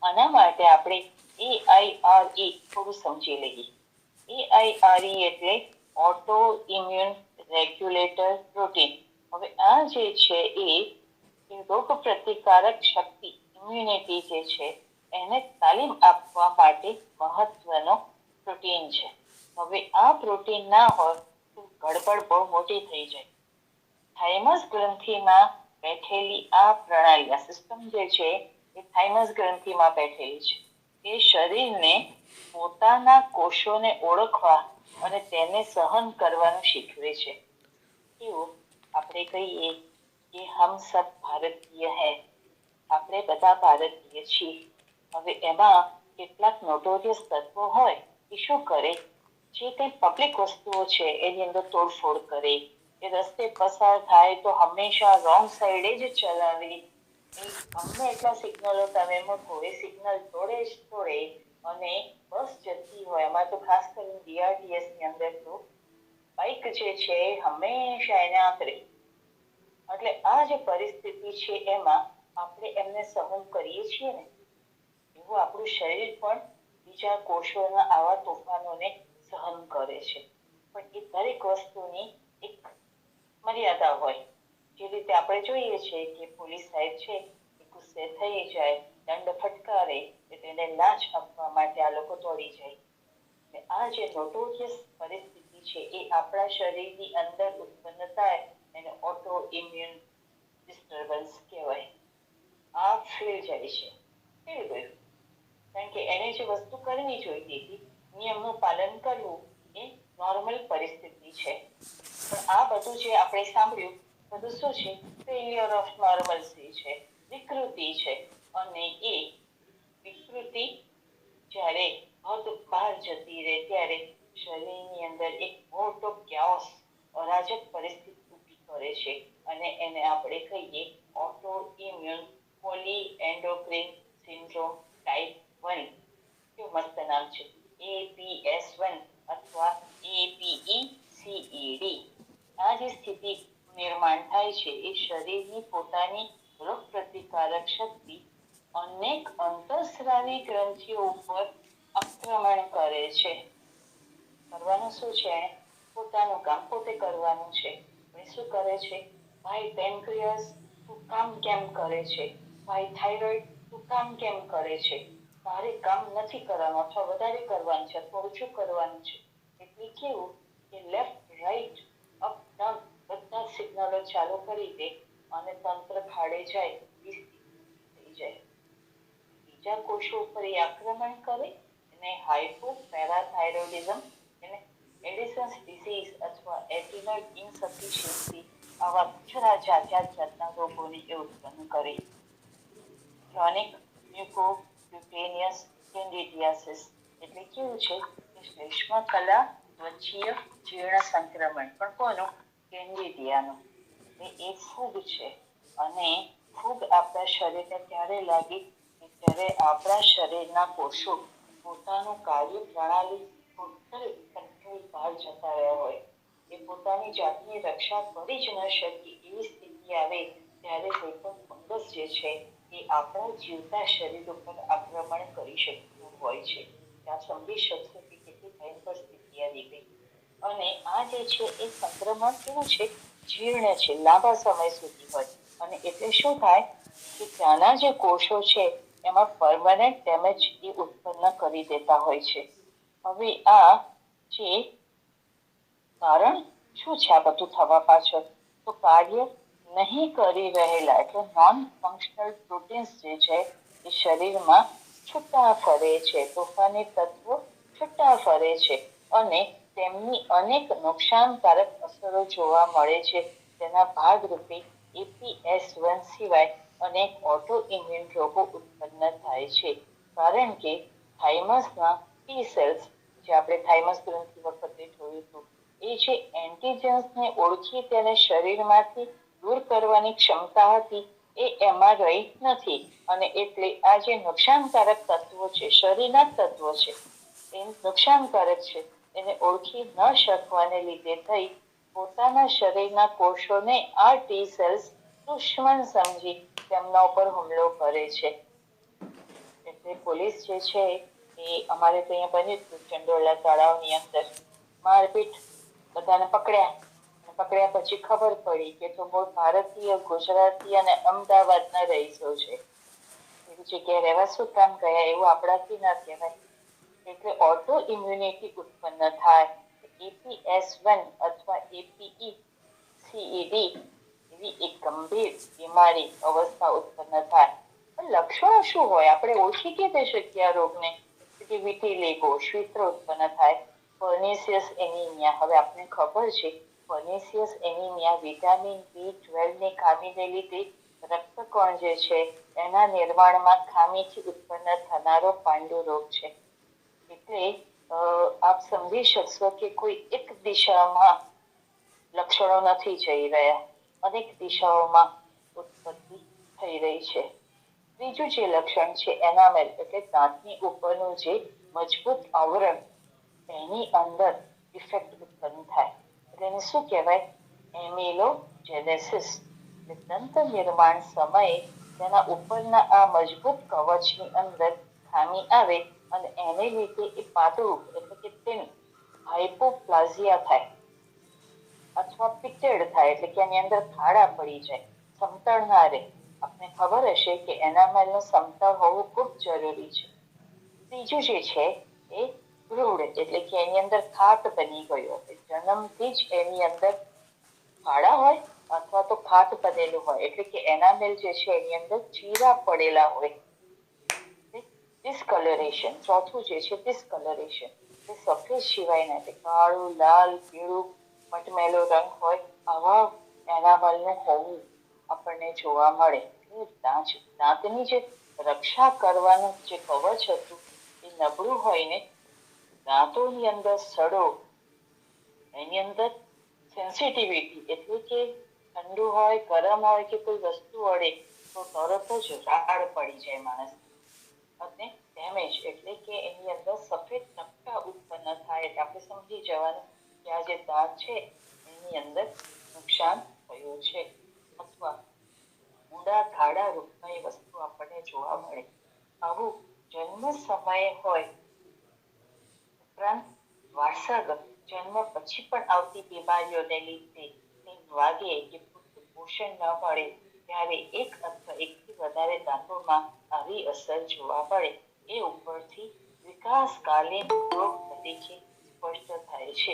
આના માટે આપણે AIRE થોડું સમજી લઈએ. AIRE એટલે ઓટો ઇમ્યુન રેગ્યુલેટર પ્રોટીન. હવે આ જે છે એ રોગ પ્રતિકારક શક્તિ, ઇમ્યુનિટી જે છે એને તાલીમ આપવા માટે મહત્વનો પ્રોટીન છે. હવે આ પ્રોટીન ના હોય તો ગડબડ બહુ મોટી થઈ જાય. થાઇમસ ગ્રંથિમાં બેઠેલી આ પ્રણાલી, આ સિસ્ટમ જે છે એ થાઇમસ ગ્રંથિમાં બેઠેલી છે. એ શરીરને પોતાના કોષોને ઓળખવા અને તેને સહન કરવાનું શીખવે છે. એવું આપણે કહીએ કે હમ સબ ભારતીય હૈ, આપણે બધા ભારતીય છીએ. હવે એમાં કેટલાક નોટોરિયસ તત્વો હોય એ શું કરે, જે કંઈ પબ્લિક વસ્તુઓ છે એની અંદર તોડફોડ કરે, એ રસ્તે પસાર થાય તો હંમેશા રોંગ સાઈડે જ ચલાવે. ગમે એટલા સિગ્નલો તમે મૂકો, એ સિગ્નલ તોડે જ તોડે. અને બસ જતી હોય, એમાં તો ખાસ કરીને BRTS ની અંદર તો બાઇક જે છે હંમેશા એને આંતરે. એટલે આ જે પરિસ્થિતિ છે એમાં આપણે એમને સહન કરીએ છીએ ને, એવું આપણું શરીર પણ બીજા કોષોના આવા તોફાનોને સહન કરે છે. પણ એ દરેક વસ્તુની એક મર્યાદા હોય. જે રીતે આપણે જોઈએ છે કે પોલીસ સાહેબ છે એ ગુસ્સે થઈ જાય, દંડ ફટકારે તેને લાંચ આપવા માટે આ લોકો દોડી જાય. આ જે નોટોરિયસ પરિસ્થિતિ છે એ આપણા શરીરની અંદર ઉત્પન્ન થાય એને ઓટો ઇમ્યુન ડિસ્ટર્બન્સ કહેવાય. આ ફેલ જાય છે, ફેલ ગયું, કારણ કે એને જે વસ્તુ કરવી જોઈતી હતી, નિયમનું પાલન કરવું એ નોર્મલ પરિસ્થિતિ છે. પણ આ બધું જે આપણે સાંભળ્યું બધું શું છે? ફેલિયર ઓફ નોર્મલસી છે, વિકૃતિ છે. અને એ વિકૃતિ જ્યારે હદ બહાર જતી રહે ત્યારે શરીરની અંદર એક મોટો ક્યાસ, અરાજક પરિસ્થિતિ ઊભી કરે છે અને એને આપણે કહીએ auto immune poly endocrine syndrome type 1. કેવું મસ્ત નામ છે, APS1 અથવા APECED. આ જે સ્થિતિ નિર્માણ થાય છે એ શરીરની પોતાની રોગ પ્રતિકારક શક્તિ અનેક અંતઃસ્રાવી ગ્રંથિઓ ઉપર આક્રમણ કરે છે. કરવાનું શું છે? એને પોતાનું કામ પોતે કરવાનું છે. શું કરે છે? ભાઈ પેનક્રિયાસ તું કામ કેમ કરે છે? ભાઈ થાઇરોઇડ તું કામ કેમ કરે છે? તારે કામ નથી કરવાનું અથવા વધારે કરવાનું છે અથવા ઓછું કરવાનું છે. એટલે કેવું કે લેફ્ટ રાઈટ અપ ડાઉન બધા સિગ્નલો ચાલુ કરી દે અને તંત્ર ખાડે જાય એવી સ્થિતિ થઈ જાય. બીજા કોષો ઉપર એ આક્રમણ કરે એને હાઇપોપેરાથાઇરોઇડિઝમ, એને એડિસન્સ ડિસીઝ અથવા એડ્રિનલ ઇન્સફિશિયન્સી, આવા જાતના રોગોને એ ઉત્પન્ન કરે. ક્રોનિક મ્યુકોક્યુટેનિયસ કેન્ડિડિયાસિસ એટલે કેવું છે કે શ્લેષ્મકલા ત્વચીય જીર્ણ સંક્રમણ, પણ કોનું? કેન્ડિડિયાનું. એ ફૂગ છે અને ફૂગ આપણા શરીરને ત્યારે લાગી ત્યારે આપણા શરીરના કોષો પોતાનું કાર્ય પ્રણાલી ટોટલ કંટ્રોલ બહાર જતા રહ્યા હોય, એ પોતાની જાતની રક્ષા કરી જ ન શકે એવી સ્થિતિ આવે ત્યારે કોઈ પણ ફંગસ જે છે એ આપણા જીવતા શરીર ઉપર આક્રમણ કરી શકતું હોય છે. ત્યાં સમજી શકશો કે કેટલી ભયંકર સ્થિતિ આવી ગઈ. અને આ જે છે એ સંક્રમણ કેવું છે? જીર્ણ છે, લાંબા સમય સુધી હોય. અને એટલે શું થાય કે ત્યાંના જે કોષો છે એમાં પરમાનન્ટ ડેમેજ એ ઉત્પન્ન કરી દેતા હોય છે. હવે આ જે કારણ શું છે આ બધું થવા પાછળ? તો કાર્ય નહીં કરી રહેલા એટલે નોન ફંક્શનલ પ્રોટીન્સ જે છે એ શરીરમાં છૂટા ફરે છે, તોફાની તત્વો છૂટા ફરે છે અને તેમની અનેક નુકસાનકારક અસરો જોવા મળે છે. તેના ભાગરૂપે APS1 સિવાય અનેક ઓટો ઇમ્યુન રોગો ઉત્પન્ન થાય છે. કારણ કે થાઇમસના ટી સેલ્સ, જે આપણે થાઇમસ ગ્રંથિ વખતે જોયું હતું, એ જે એન્ટીજન્સને ઓળખી તેને શરીરમાંથી દૂર કરવાની ક્ષમતા હતી એ એમાં રહી નથી. અને એટલે આ જે નુકસાનકારક તત્વો છે, શરીરના તત્વો છે, એ નુકસાનકારક છે, એને ઓળખી ન શકવાને લીધે થઈ પોતાના શરીરના કોષોને આ ટી સેલ્સ દુશ્મન સમજી તેમના ઉપર હુમલો કરે છે. એટલે પોલીસ જે છે એ અમારે તો અહીંયા બન્યું હતું ચંડોળા તળાવની અંદર મારપીટ, બધાને પકડ્યા પછી ખબર પડી કે તો મૂળ ભારતીય, ગુજરાતી અને અમદાવાદના રહીશો છે. એવી જગ્યાએ રહેવા શું કામ ગયા એવું આપણાથી ના કહેવાય. એટલે ઓટો ઇમ્યુનિટી ઉત્પન્ન થાય, APS1 અથવા APECED એવી એક ગંભીર બીમારી અવસ્થા ઉત્પન્ન થાય. પણ લક્ષણો શું હોય? આપણે ઓળખી કે તે શકીએ આ રોગને? કે વિટિલિગો, શ્વેત્ર ઉત્પન્ન થાય, પર્નિશિયસ એનિમિયા. હવે આપણને ખબર છે પર્નિશિયસ એનિમિયા વિટામિન B12 ની ખામીને લીધે રક્તકણ જે છે એના નિર્માણમાં ખામીથી ઉત્પન્ન થનારો પાંડુ રોગ છે. એટલે આપ સમજી શકશો કે કોઈ એક દિશામાં લક્ષણો નથી જઈ રહ્યા, અનેક દિશાઓમાં ઉત્પત્તિ થઈ રહી છે. ત્રીજું જે લક્ષણ છે એનામેલ એટલે દાંતની ઉપરનું જે મજબૂત આવરણ, એની અંદર ઇફેક્ટ ઉત્પન્ન થાય. એટલે એને શું કહેવાય? એમિલોજેનેસિસ. દંત નિર્માણ સમયે તેના ઉપરના આ મજબૂત કવચની અંદર ખામી આવે અને એને લીધે એ પાતળું એટલે કે thin હાઇપોપ્લાઝિયા થાય. અથવા પિત્તેડ થાય એટલે કે એની અંદર ખાડા પડી જાય, સમતળ ના રહે. આપને ખબર હશે કે એનામેલનું સમતળ હોવું ખૂબ જરૂરી છે. ત્રીજું જે છે એ રૂડ એટલે કે એની અંદર ખાટ બની ગયો હોય, જન્મથી જ એની અંદર ખાડા હોય અથવા તો ખાટ બનેલું હોય એટલે કે એનામેલ જે છે એની અંદર ચીરા પડેલા હોય. ડિસ્કલરેશન, ચોથું જે છે ડિસ્કલરેશન, એ સફેદ સિવાય નથી, કાળું, લાલ, પીળું, મટમેલો રંગ હોય આવા એનામલનું હોવું આપણને જોવા મળે. દાંતની જે રક્ષા કરવાનું જે કવચ હતું એ નબળું હોય ને, દાંતોની અંદર સડો, એની અંદર સેન્સિટિવિટી એટલે કે ઠંડુ હોય, ગરમ હોય કે કોઈ વસ્તુ અડે તો તરત જ રાડ પડી જાય માણસ. અને ડેમેજ એટલે કે એની અંદર સફેદ ટપકા ઉત્પન્ન થાય એટલે આપણે સમજી જવાનું કે આ જે દાંત છે એની અંદર નુકસાન થયું છે. અથવા ઊંડા ખાડા રૂપમાં એ વસ્તુ આપણને જોવા મળે. આવું જન્મ સમયે હોય, ઉપરાંત વારસાગત જન્મ પછી પણ આવતી બીમારીઓને લીધે વાગે કે પૂરતું પોષણ ન મળે ત્યારે એક અથવા એકથી વધારે દાંતોમાં આવી અસર જોવા મળે. એ ઉપરથી વિકાસકાલીન રોગ તરીકે સ્પષ્ટ થાય છે.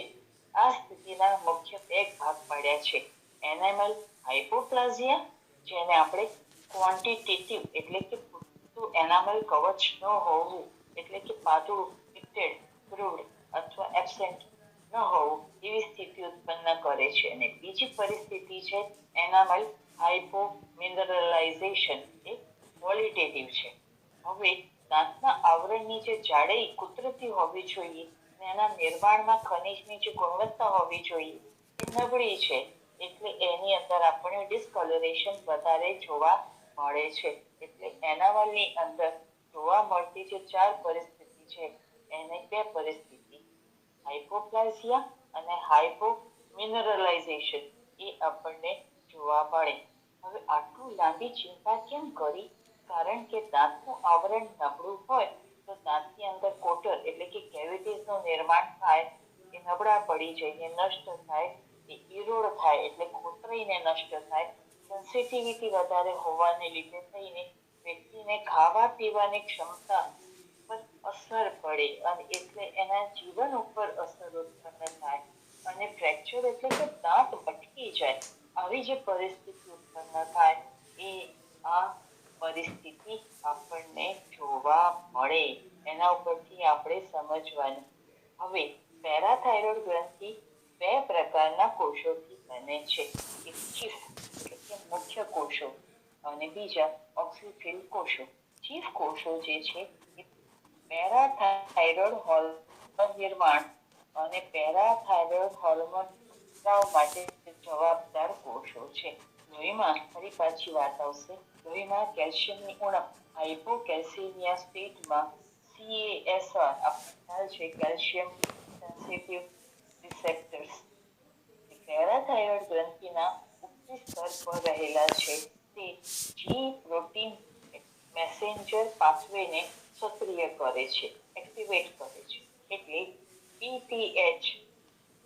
આ સ્થિતિના મુખ્ય બે ભાગ પાડ્યા છે: એનામેલ હાઇપોપ્લાઝિયા, જેને આપણે ક્વોન્ટિટેટિવ એટલે કે પૂરતું એનામેલ કવચ ન હોવું એટલે કે પાતળું, પિત્તેડ, રૂડ અથવા એબ્સેન્ટ ન હોવું એવી સ્થિતિ ઉત્પન્ન કરે છે. અને બીજી પરિસ્થિતિ છે એનામલ હાઇપોમિનરલાઇઝેશન, એ ક્વોલિટેટિવ છે. હવે દાંતના આવરણની જે જાડાઈ કુદરતી હોવી જોઈએ અને એના નિર્માણમાં ખનિજની જે ગુણવત્તા હોવી જોઈએ એ નબળી છે, એટલે એની અંદર આપણને ડિસ્કલરેશન વધારે જોવા મળે છે. એટલે એનામલની અંદર જોવા મળતી જે ચાર પરિસ્થિતિ છે એને બે પરિસ્થિતિ હાઇપોપ્લાઝિયા અને હાઇપોમિનરલાઇઝેશન એ આપણને જોવા મળે. હવે આટલું લાંબી ચિંતા કેમ કરી? કારણ કે દાંતનું આવરણ નબળું હોય તો દાંતની અંદર કોટર એટલે કે કેવિટીઝનું નિર્માણ થાય, એ નબળા પડી જઈને નષ્ટ થાય, એ ઇરોડ થાય એટલે કોતરાઈને નષ્ટ થાય. સેન્સિટિવિટી વધારે હોવાને લીધે થઈને વ્યક્તિને ખાવા પીવાની ક્ષમતા પર અસર પડે અને એટલે એના જીવન ઉપર અસર ઉત્પન્ન થાય અને ફ્રેક્ચર એટલે કે દાંત ભટકી જાય. આવી જે પરિસ્થિતિ ઉત્પન્ન થાય એ આ પરિસ્થિતિ આપણને જોવા મળે. એના ઉપરથી આપણે સમજવાનું. હવે પેરાથાઇરોઇડ ગ્રંથિ બે પ્રકારના કોષોથી બને છે: એક ચીફ એટલે કે મુખ્ય કોષો અને બીજા ઓક્સિપિલ કોષો. ચીફ કોષો જે છે એ પેરાથાઇરોઇડ હોર્મોન નિર્માણ અને પેરાથાઇરોઇડ હોર્મોન સ્ત્રાવ માટે જવાબદાર કોષો છે. લોહીમાં, ફરી પાછી વાત આવશે, લોહીમાં કેલ્શિયમની ઉણપ હાઇપોકેલ્સિમિયા સ્ટેટમાં CASR આપણે ખ્યાલ છે, કેલ્શિયમ સેન્સિટિવ રિસેપ્ટર્સ, પેરાથાઇરોઇડ ગ્રંથિના ઉચ્ચ સ્તર પર રહેલા છે. તે જી પ્રોટીન મેસેન્જર પાથવેને સક્રિય કરે છે, એક્ટિવેટ કરે છે. એટલે PTH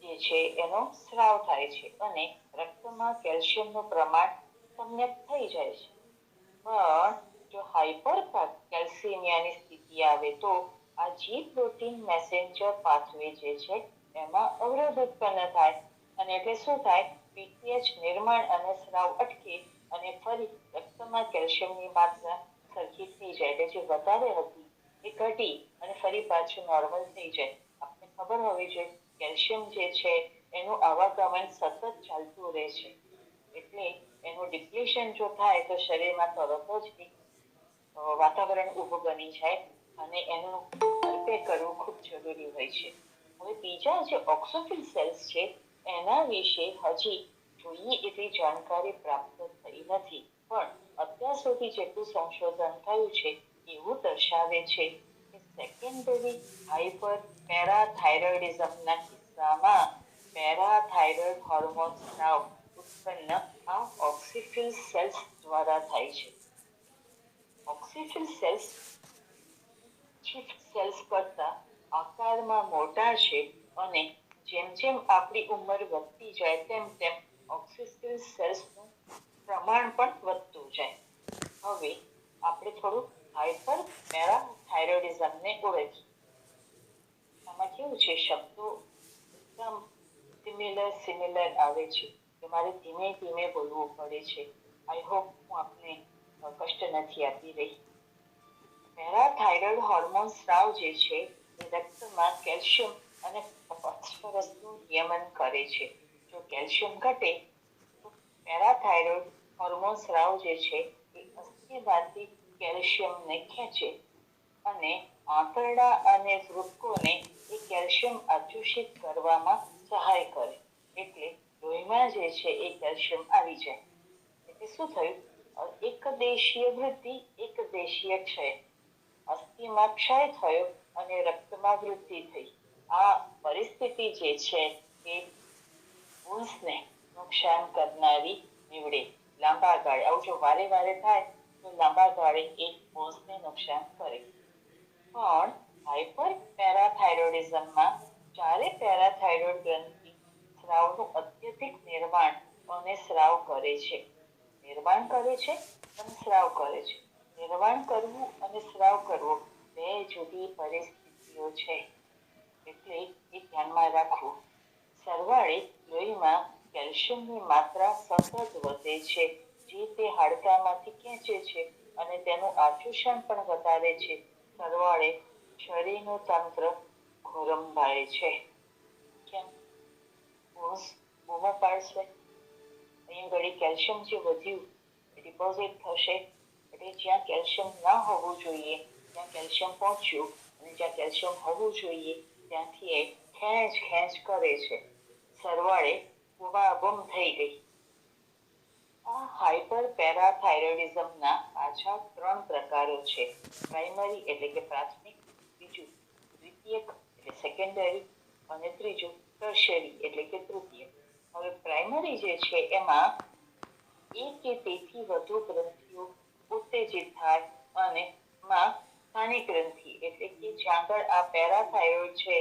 જે છે એનો સ્રાવ થાય છે અને રક્તમાં કેલ્શિયમનું પ્રમાણ સમ્યક થઈ જાય છે. પણ જો હાઇપર કેલ્સિમિયાની સ્થિતિ આવે તો આ જી પ્રોટીન મેસેન્જર પાથવે જે છે એમાં અવરોધ ઉત્પન્ન થાય અને એટલે શું થાય? પીટીએચ નિર્માણ અને સ્રાવ અટકે અને ફરી રક્તમાં કેલ્શિયમની માત્રા સરખી થઈ જાય. એટલે જે વધારે હતી એ ઘટી અને ફરી પાછું નોર્મલ થઈ જાય. આપણે ખબર હોવી જોઈએ કેલ્શિયમ જે છે એનું આવાગમન સતત ચાલતું રહે છે, એટલે એનું ડિપ્લેશન જો થાય તો શરીરમાં તરત જ વાતાવરણ ઊભું બની જાય અને એનું રિપેર કરવું ખૂબ જરૂરી હોય છે. હવે બીજા જે ઓક્સોફિલ સેલ્સ છે એના વિશે હજી જોઈએ એટલી જાણકારી પ્રાપ્ત થઈ નથી, પણ અત્યાર સુધી જેટલું સંશોધન થયું છે એવું દર્શાવે છે કે સેકન્ડરી હાઇપર પેરાથાઇરોઇડિઝમના કિસ્સામાં પેરાથાઇરોઇડ હોર્મોન સ્રાવ ઉત્પન્ન આ ઓક્સિફિલ સેલ્સ દ્વારા થાય છે. ઓક્સિફિલ સેલ્સ ચીફ સેલ્સ કરતા આકારમાં મોટા છે અને જેમ જેમ આપણી ઉંમર વધતી જાય તેમ તેમ ઓક્સિજન સેલ્સનું પ્રમાણ પણ વધતું જાય. હવે આપણે થોડું હાઇપર પેરાથાઇરોઇડિઝમને ઓળખીએ. આમાં કેવું છે, શબ્દો એકદમ સિમિલર આવે છે, કે મારે ધીમે ધીમે બોલવું પડે છે. આઈ હોપ હું આપને કષ્ટ નથી આપી રહી. પેરાથાઇરોઇડ હોર્મોન સ્રાવ જે છે એ રક્તમાં કેલ્શિયમ અને ફોસ્ફરસનું નિયમન કરે છે. જો કેલ્શિયમ ઘટે તો પેરાથાઇરોઇડ હોર્મોન સ્રાવ જે છે એ અસ્થિમાંથી કેલ્શિયમને ખેંચે અને આંતરડા અને વૃક્કોને એ કેલ્શિયમ અચૂષિત કરવામાં સહાય કરે. એટલે લોહીમાં જે છે એ કેલ્શિયમ આવી જાય. એટલે શું થયું? એક દેશીય વૃદ્ધિ, એક દેશીય ક્ષય. અસ્થિમાં ક્ષય થયો અને રક્તમાં વૃદ્ધિ થઈ. આ પરિસ્થિતિ જે છે એ વંશને નુકસાન કરનારી નીવડે. લાંબા ગાળે આવું જો વારે વારે થાય તો લાંબા ગાળે એ વંશને નુકસાન કરે. પણ હાઇપર પેરાથાઇરોઇડિઝમમાં જ્યારે પેરાથાઇરોઇડ ગ્રંથિ સ્રાવનું અત્યધિક નિર્માણ અને સ્રાવ કરે છે. નિર્માણ કરે છે અને સ્રાવ કરે છે. નિર્માણ કરવું અને સ્રાવ કરવો બે જુદી પરિસ્થિતિઓ છે. એટલે એ ધ્યાનમાં રાખવું. સરવાળે લોહીમાં કેલ્શિયમની માત્રા સતત વધે છે, જે તે હાડકામાંથી ખેંચે છે અને તેનું આચૂષણ પણ વધારે છે. સરવાળે શરીરનું તંત્ર ખોરંભાય છે. કેમ? બૂમો પાડશે, અહીં ઘડી કેલ્શિયમ જે વધ્યું ડિપોઝિટ થશે, એટલે જ્યાં કેલ્શિયમ ના હોવું જોઈએ ત્યાં કેલ્શિયમ પહોંચ્યું અને જ્યાં કેલ્શિયમ હોવું જોઈએ ત્યાંથી એ ખેંચ કરે છે. સરવાળે બૂમાબૂમ થઈ ગઈ. આ હાઇપર પેરાથાઇરોઇડિઝમના પાછા 3 પ્રકારો છે. પ્રાઇમરી એટલે કે પ્રાથમિક, બીજું દ્વિતીયક એટલે સેકન્ડરી અને ત્રીજું ટર્શરી એટલે કે તૃતીય. હવે પ્રાઇમરી જે છે એમાં એક કે તેથી વધુ ગ્રંથિઓ ઉત્તેજિત થાય અને માં સ્થાનિક ગ્રંથિ એટલે કે જ્યાં આગળ આ પેરાથાઇરોઇડ છે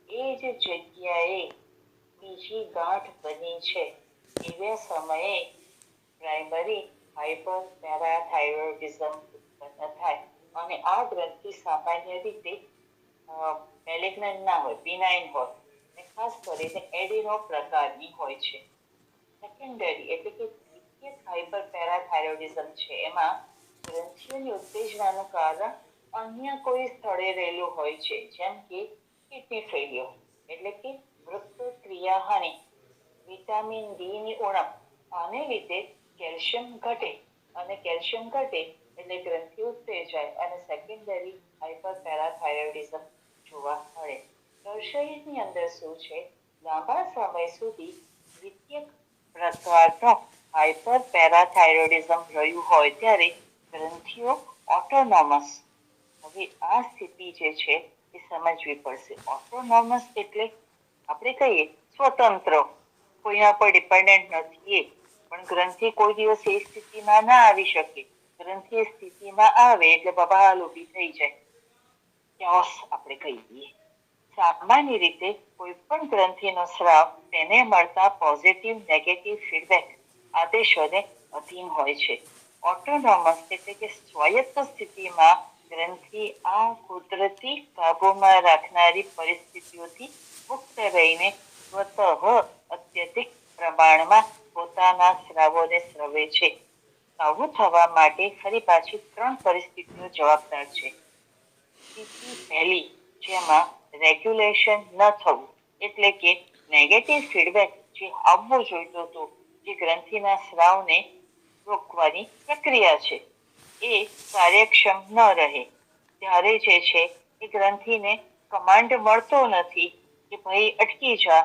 એ જ જગ્યાએ બીજી ગાંઠ બની છે એવા સમયે પ્રાઇમરી હાઇપર પેરાથાઇરોઇડિઝમ ઉત્પન્ન થાય. અને આ ગ્રંથિ સામાન્ય રીતે મેલિગ્નન્ટ ના હોય, બિનાઇન હોય અને ખાસ કરીને એડિનો પ્રકારની હોય છે. સેકન્ડરી એટલે કે દ્વિતીયક હાઇપર પેરાથાઇરોઇડિઝમ છે એમાં ગ્રંથિઓની ઉત્તેજનાનું કારણ અન્ય કોઈ સ્થળે રહેલું હોય છે, જેમ કે કિડની ફેલિયર એટલે કે વૃક્કક્રિયા હાનિ, વિટામિન ડી ની ઉણપ. આને લીધે કેલ્શિયમ ઘટે અને કેલ્શિયમ ઘટે એટલે ગ્રંથિ ઉત્તેજાય અને સેકન્ડરી હાઇપર પેરાથાઇરોઇડિઝમ જોવા મળે. ટર્શરીની અંદર શું છે? લાંબા સમય સુધી દ્વિતીયક પ્રકારનો હાઇપર પેરાથાઇરોઇડિઝમ રહ્યું હોય ત્યારે ગ્રંથિઓ ઓટોનોમસ. હવે આ સ્થિતિ જે છે એ સમજવી પડશે. ઓટોનોમસ એટલે આપણે કહીએ સ્વતંત્ર, કોઈના પર ડિપેન્ડન્ટ નથી. પણ ગ્રંથિ કોઈ દિવસ એ સ્થિતિમાં ના આવી શકે. ગ્રંથિ એ સ્થિતિમાં આવે એટલે બબાલ ઊભી થઈ જાય, ચાઓસ આપણે કહીએ. સામાન્ય રીતે કોઈ પણ ગ્રંથિનો સ્રાવ તેને મળતા પોઝિટિવ નેગેટિવ ફીડબેક આદેશોને અધીન હોય છે. ઓટોનોમસ એટલે કે સ્વાયત્ત સ્થિતિમાં ગ્રંથિ આ કુદરતી કાબુમાં રાખનારી પરિસ્થિતિઓથી મુક્ત રહીને સ્વતઃ અત્યધિક પ્રમાણમાં પોતાના સ્રાવોને સ્રવે છે. આવું થવા માટે ફરી પાછી 3 પરિસ્થિતિઓ જવાબદાર છે. સ્થિતિ પહેલી, જેમાં રેગ્યુલેશન ન થવું એટલે કે નેગેટિવ ફીડબેક જે આવવું જોઈતું હતું, જે ગ્રંથિના સ્રાવને રોકવાની પ્રક્રિયા છે એ કાર્યક્ષમ ન રહે ત્યારે જે છે એ ગ્રંથિને કમાન્ડ મળતો નથી કે ભાઈ અટકી જા.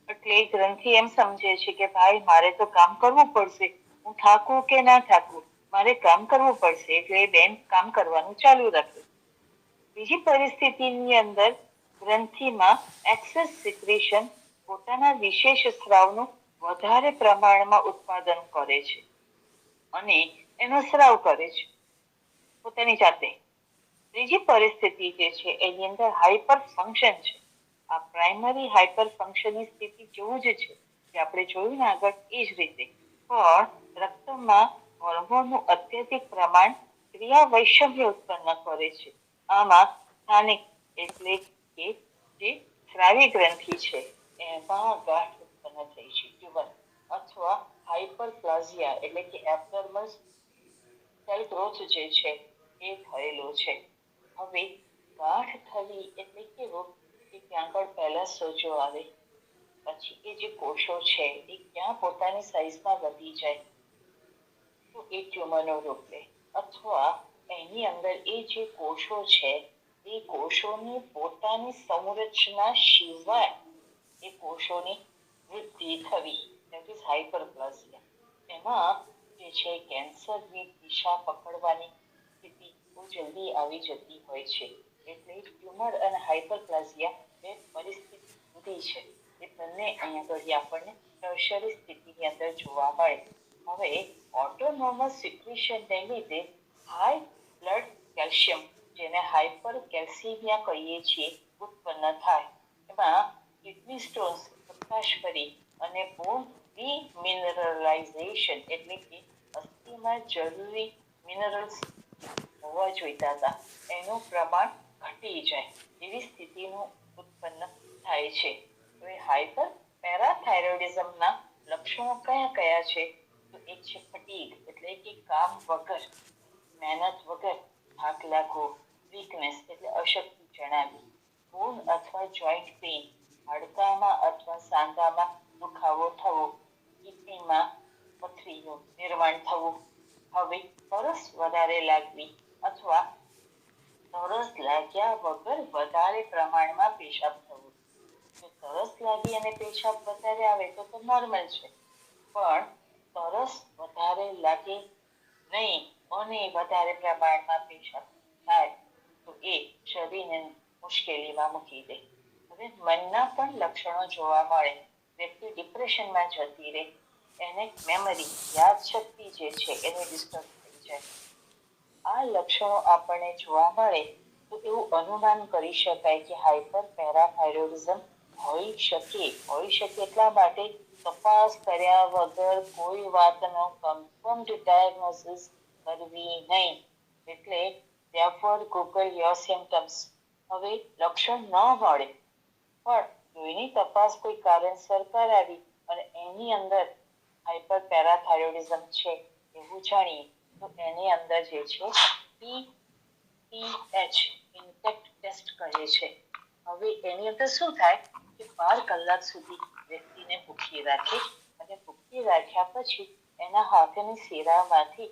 એટલે ગ્રંથિ એમ સમજે છે કે ભાઈ મારે તો કામ કરવું પડશે, હું થાકું કે ના થાકું મારે કામ કરવું પડશે. એટલે એ બેન કામ કરવાનું ચાલુ રાખે. બીજી પરિસ્થિતિની અંદર ગ્રંથિમાં એક્સેસ સિક્રેશન પોતાના વિશેષ સ્રાવનું વધારે પ્રમાણમાં ઉત્પાદન કરે છે અને એનો સ્રાવ કરે છે પોતાની જાતે. ત્રીજી પરિસ્થિતિ જે છે એની અંદર હાઇપર ફંક્શન છે. આ પ્રાઇમરી હાઇપર ફંક્શનની સ્થિતિ જેવું જ છે જે આપણે જોયું ને આગળ એ જ રીતે, પણ રક્તમાં હોર્મોનનું અત્યધિક પ્રમાણ ક્રિયા વૈષમ્ય ઉત્પન્ન કરે છે. આમાં સ્થાનિક એટલે કે જે સ્રાવી ગ્રંથિ છે એમાં ગાંઠ ઉત્પન્ન થઈ છે, ટ્યુમર અથવા હાઇપરપ્લાઝિયા એટલે કે એબ્નોર્મલ સેલ ગ્રોથ જે છે એ થયેલો છે. હવે ગાંઠ થવી એટલે કેવું કે ત્યાં આગળ પહેલા સોજો આવે, પછી એ જે કોષો છે એ ક્યાં પોતાની સાઈઝમાં વધી જાય તો એ ટ્યુમરનો રૂપ લે, અથવા એની અંદર એ જે કોષો છે એ કોષોની પોતાની સંરચના સિવાય એ કોષોની વૃદ્ધિ થવી, દેટ ઇઝ હાઇપરપ્લાઝિયા. એમાં જે છે કેન્સરની દિશા પકડવાની સ્થિતિ બહુ જલ્દી આવી જતી હોય છે. એટલે ટ્યુમર અને હાઇપરપ્લાઝિયા બે પરિસ્થિતિ જુદી છે. એ બંને અહીંયા આગળ આપણને ટર્શરી સ્થિતિની અંદર જોવા મળે. હવે ઓટોનોમસ સિક્રેશનને લીધે હાઈ બ્લડ કેલ્શિયમ, જેને હાઇપર કેલ્સિમિયા કહીએ છીએ, ઉત્પન્ન થાય. એમાં કિડની સ્ટોન્સ, પ્રકાશ ફરી અને બોન ડિમિનરલાઇઝેશન એટલે કે અસ્થિમાં જરૂરી મિનરલ્સ હોવા જોઈતા હતા એનું પ્રમાણ ઘટી જાય એવી સ્થિતિનું ઉત્પન્ન થાય છે. હવે હાઇપર પેરાથાઇરોઇડિઝમના લક્ષણો કયા કયા છે? તો એક છે ફટીગ એટલે કે કામ વગર, મહેનત વગર થાક લાગવો, વીકનેસ એટલે અશક્તિ જણાવી, બોન અથવા જોઈન્ટ પેઇન, હાડકામાં અથવા સાંધામાં દુખાવો થવો, કિડનીમાં પથરીનું નિર્માણ થવું. હવે તરસ વધારે લાગવી અથવા તરસ લાગ્યા વગર વધારે પ્રમાણમાં પેશાબ થવો. જો તરસ લાગી અને પેશાબ વધારે આવે તો નોર્મલ છે, પણ તરસ વધારે લાગે નહીં અને વધારે પ્રમાણમાં પેશાબ થાય તો એ શરીરને મુશ્કેલીમાં મૂકી દે. હવે મનના પણ લક્ષણો જોવા મળે. વ્યક્તિ ડિપ્રેશનમાં જતી રહે, એને મેમરી, યાદ શક્તિ જે છે એને ડિસ્ટર્બ થઈ જાય. આ લક્ષણો આપણને જોવા મળે તો એવું અનુમાન કરી શકાય કે હાઇપર પેરાથાઇરોઇડિઝમ હોઈ શકે એટલા માટે તપાસ કર્યા વગર કોઈ વાતનો કન્ફર્મ્ડ ડાયગ્નોસિસ કરવી નહીં. એટલે therefore Google your symptoms. હવે લક્ષણ ન મળે પણ લોહીની તપાસ કોઈ કારણસર કરાવી અને એની અંદર હાઇપર પેરાથાઇરોઇડિઝમ છે એવું જાણીએ તો એની અંદર જે છે PTH ઇન્ટેક્ટ ટેસ્ટ કહે છે. હવે એની અંદર શું થાય કે 12 કલાક સુધી વ્યક્તિને ભૂખી રાખે અને ભૂખી રાખ્યા પછી એના હાથની શિરામાંથી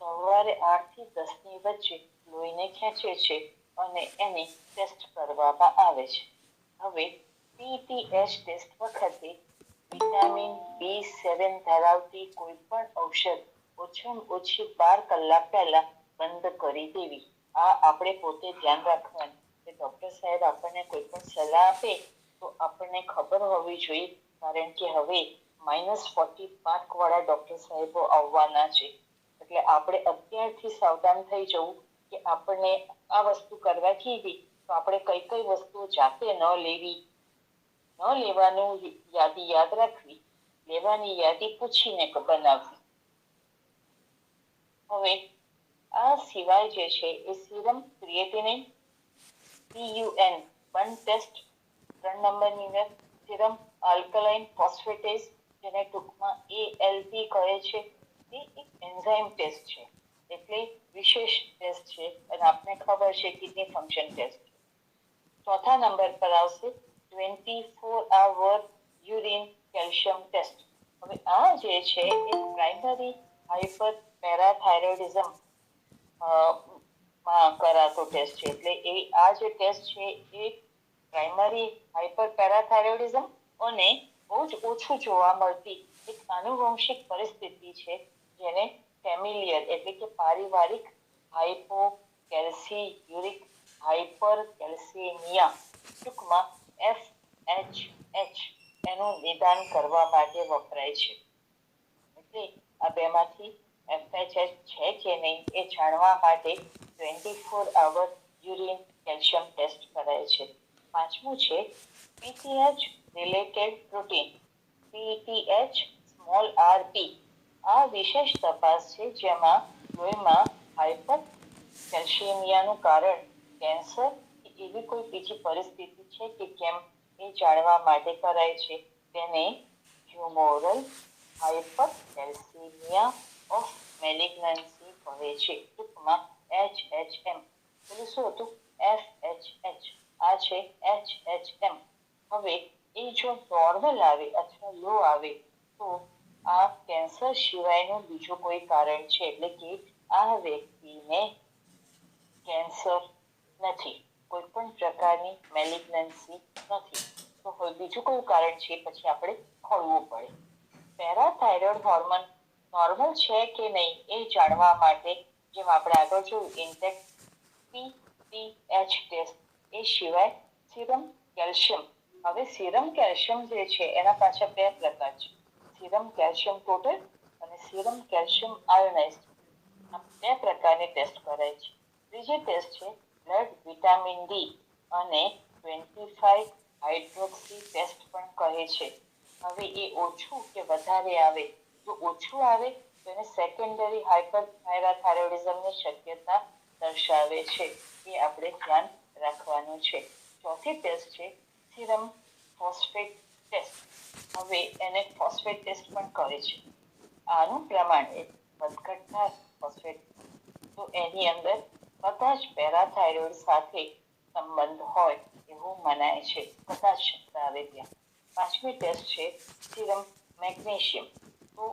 સવારે 8 થી 10 ની વચ્ચે લોહીને ખેંચે છે અને એને ટેસ્ટ કરવામાં આવે છે. હવે PTH ટેસ્ટ વખતે વિટામિન B7 ધરાવતી કોઈ પણ ઔષધ ઓછામાં ઓછી 12 કલાક પહેલા બંધ કરી દેવી. આ આપણે પોતે ધ્યાન રાખવાનું કે ડોક્ટર સાહેબ આપણને કોઈ પણ સલાહ આપે તો આપણને ખબર હોવી જોઈએ, કારણ કે હવે -40 માર્ક વાળા ડોક્ટર સાહેબો આવવાના છે. એટલે આપણે અત્યારથી સાવધાન થઈ જવું કે આપણને આ વસ્તુ કરવા કીધી તો આપણે કઈ કઈ વસ્તુ જાતે ન લેવાનું યાદી યાદ રાખવી, લેવાની યાદી પૂછીને બનાવવી. હવે આ સિવાય જે છે એ સીરમ ક્રિએટિનિન PUN 1 ટેસ્ટ, 3 નંબરની અંદર સીરમ આલ્કલાઇન ફોસ્ફેટેઝ જેને ટૂંકમાં ALP કહે છે, તે એક એન્ઝાઇમ ટેસ્ટ છે, એટલે વિશેષ ટેસ્ટ છે અને આપને ખબર છે કિડની ફંક્શન ટેસ્ટ. ચોથા નંબર પર આવશે 24 hour યુરિન કેલ્શિયમ ટેસ્ટ. હવે આ જે છે એ પ્રાઇમરી હાઇપર પેરાથાઇરોઇડિઝમ માં કરાતો ટેસ્ટ છે. એટલે આ જે ટેસ્ટ છે એ પ્રાઇમરી હાઇપર પેરાથાઇરોઇડિઝમ અને બહુ જ ઓછું જોવા મળતી એક આનુવંશિક પરિસ્થિતિ છે જેને ફેમિલિયર એટલે કે પારિવારિક હાઇપોકેલ્સિયુરિક હાઇપરકેલ્સિમિયા, ટૂંકમાં FHH, એનું નિદાન કરવા માટે વપરાય છે. એટલે આ બેમાંથી FHH છે કે નહીં એ જાણવા માટે 24 hour યુરિન કેલ્શિયમ ટેસ્ટ કરાય છે. પાંચમું છે પીટીએચ રિલેટેડ પ્રોટીન, પીટીએચ સ્મોલ આરપી. આ વિશેષ તપાસ છે જેમાં લોહીમાં હાઇપર કેલ્શિયમિયાનું કારણ કેન્સર કે એવી કોઈ બીજી પરિસ્થિતિ છે કે કેમ એ જાણવા માટે કરાય છે. તેને હ્યુમોરલ હાઇપર કેલ્શિયમિયા ઓફ મેલિગ્નન્સી કહે છે, ટૂંકમાં HHM. પેલું શું હતું? FHH. આ છે HHM. હવે એ જો નોર્મલ આવે અથવા લો આવે તો આ કેન્સર સિવાયનું બીજું કોઈ કારણ છે, એટલે કે આ વ્યક્તિને કેન્સર નથી, કોઈ પણ પ્રકારની મેલિગ્નન્સી નથી. તો બીજું કોઈ કારણ છે પછી આપણે ખોળવું પડે. પેરાથાઇરોઇડ હોર્મોન નોર્મલ છે કે નહીં એ જાણવા માટે જેમ આપણે આગળ જોયું ઇન્ટેક્ટ પીટીએચ ટેસ્ટ, એ સિવાય સીરમ કેલ્શિયમ. હવે સીરમ કેલ્શિયમ જે છે એના પાછળ બે પ્રકાર છે, સીરમ કેલ્શિયમ ટોટલ અને સીરમ કેલ્શિયમ આયોનાઇઝ્ડ. આ બે પ્રકારની ટેસ્ટ કરાય છે. ત્રીજી ટેસ્ટ છે બ્લડ વિટામિન ડી અને 25 હાઇડ્રોક્સી ટેસ્ટ પણ કહે છે. હવે એ ઓછું કે વધારે આવે, જો ઓછું આવે તો એને સેકન્ડરી હાઇપરથાઇરોઇડિઝમની શક્યતા દર્શાવે છે, એ આપણે ધ્યાન રાખવાનું છે. ચોથી ટેસ્ટ છે સીરમ ફોસ્ફેટ ટેસ્ટ. હવે એને ફોસ્ફેટ ટેસ્ટ પણ કહે છે. આનું પ્રમાણ એ વધઘટના ફોસ્ફેટ, તો એની અંદર કદાચ પેરાથાઇરોઇડ સાથે સંબંધ હોય એવું મનાય છે, કદાચ શક્યતા આવે ત્યાં. પાંચમી ટેસ્ટ છે સીરમ મેગ્નેશિયમ. તો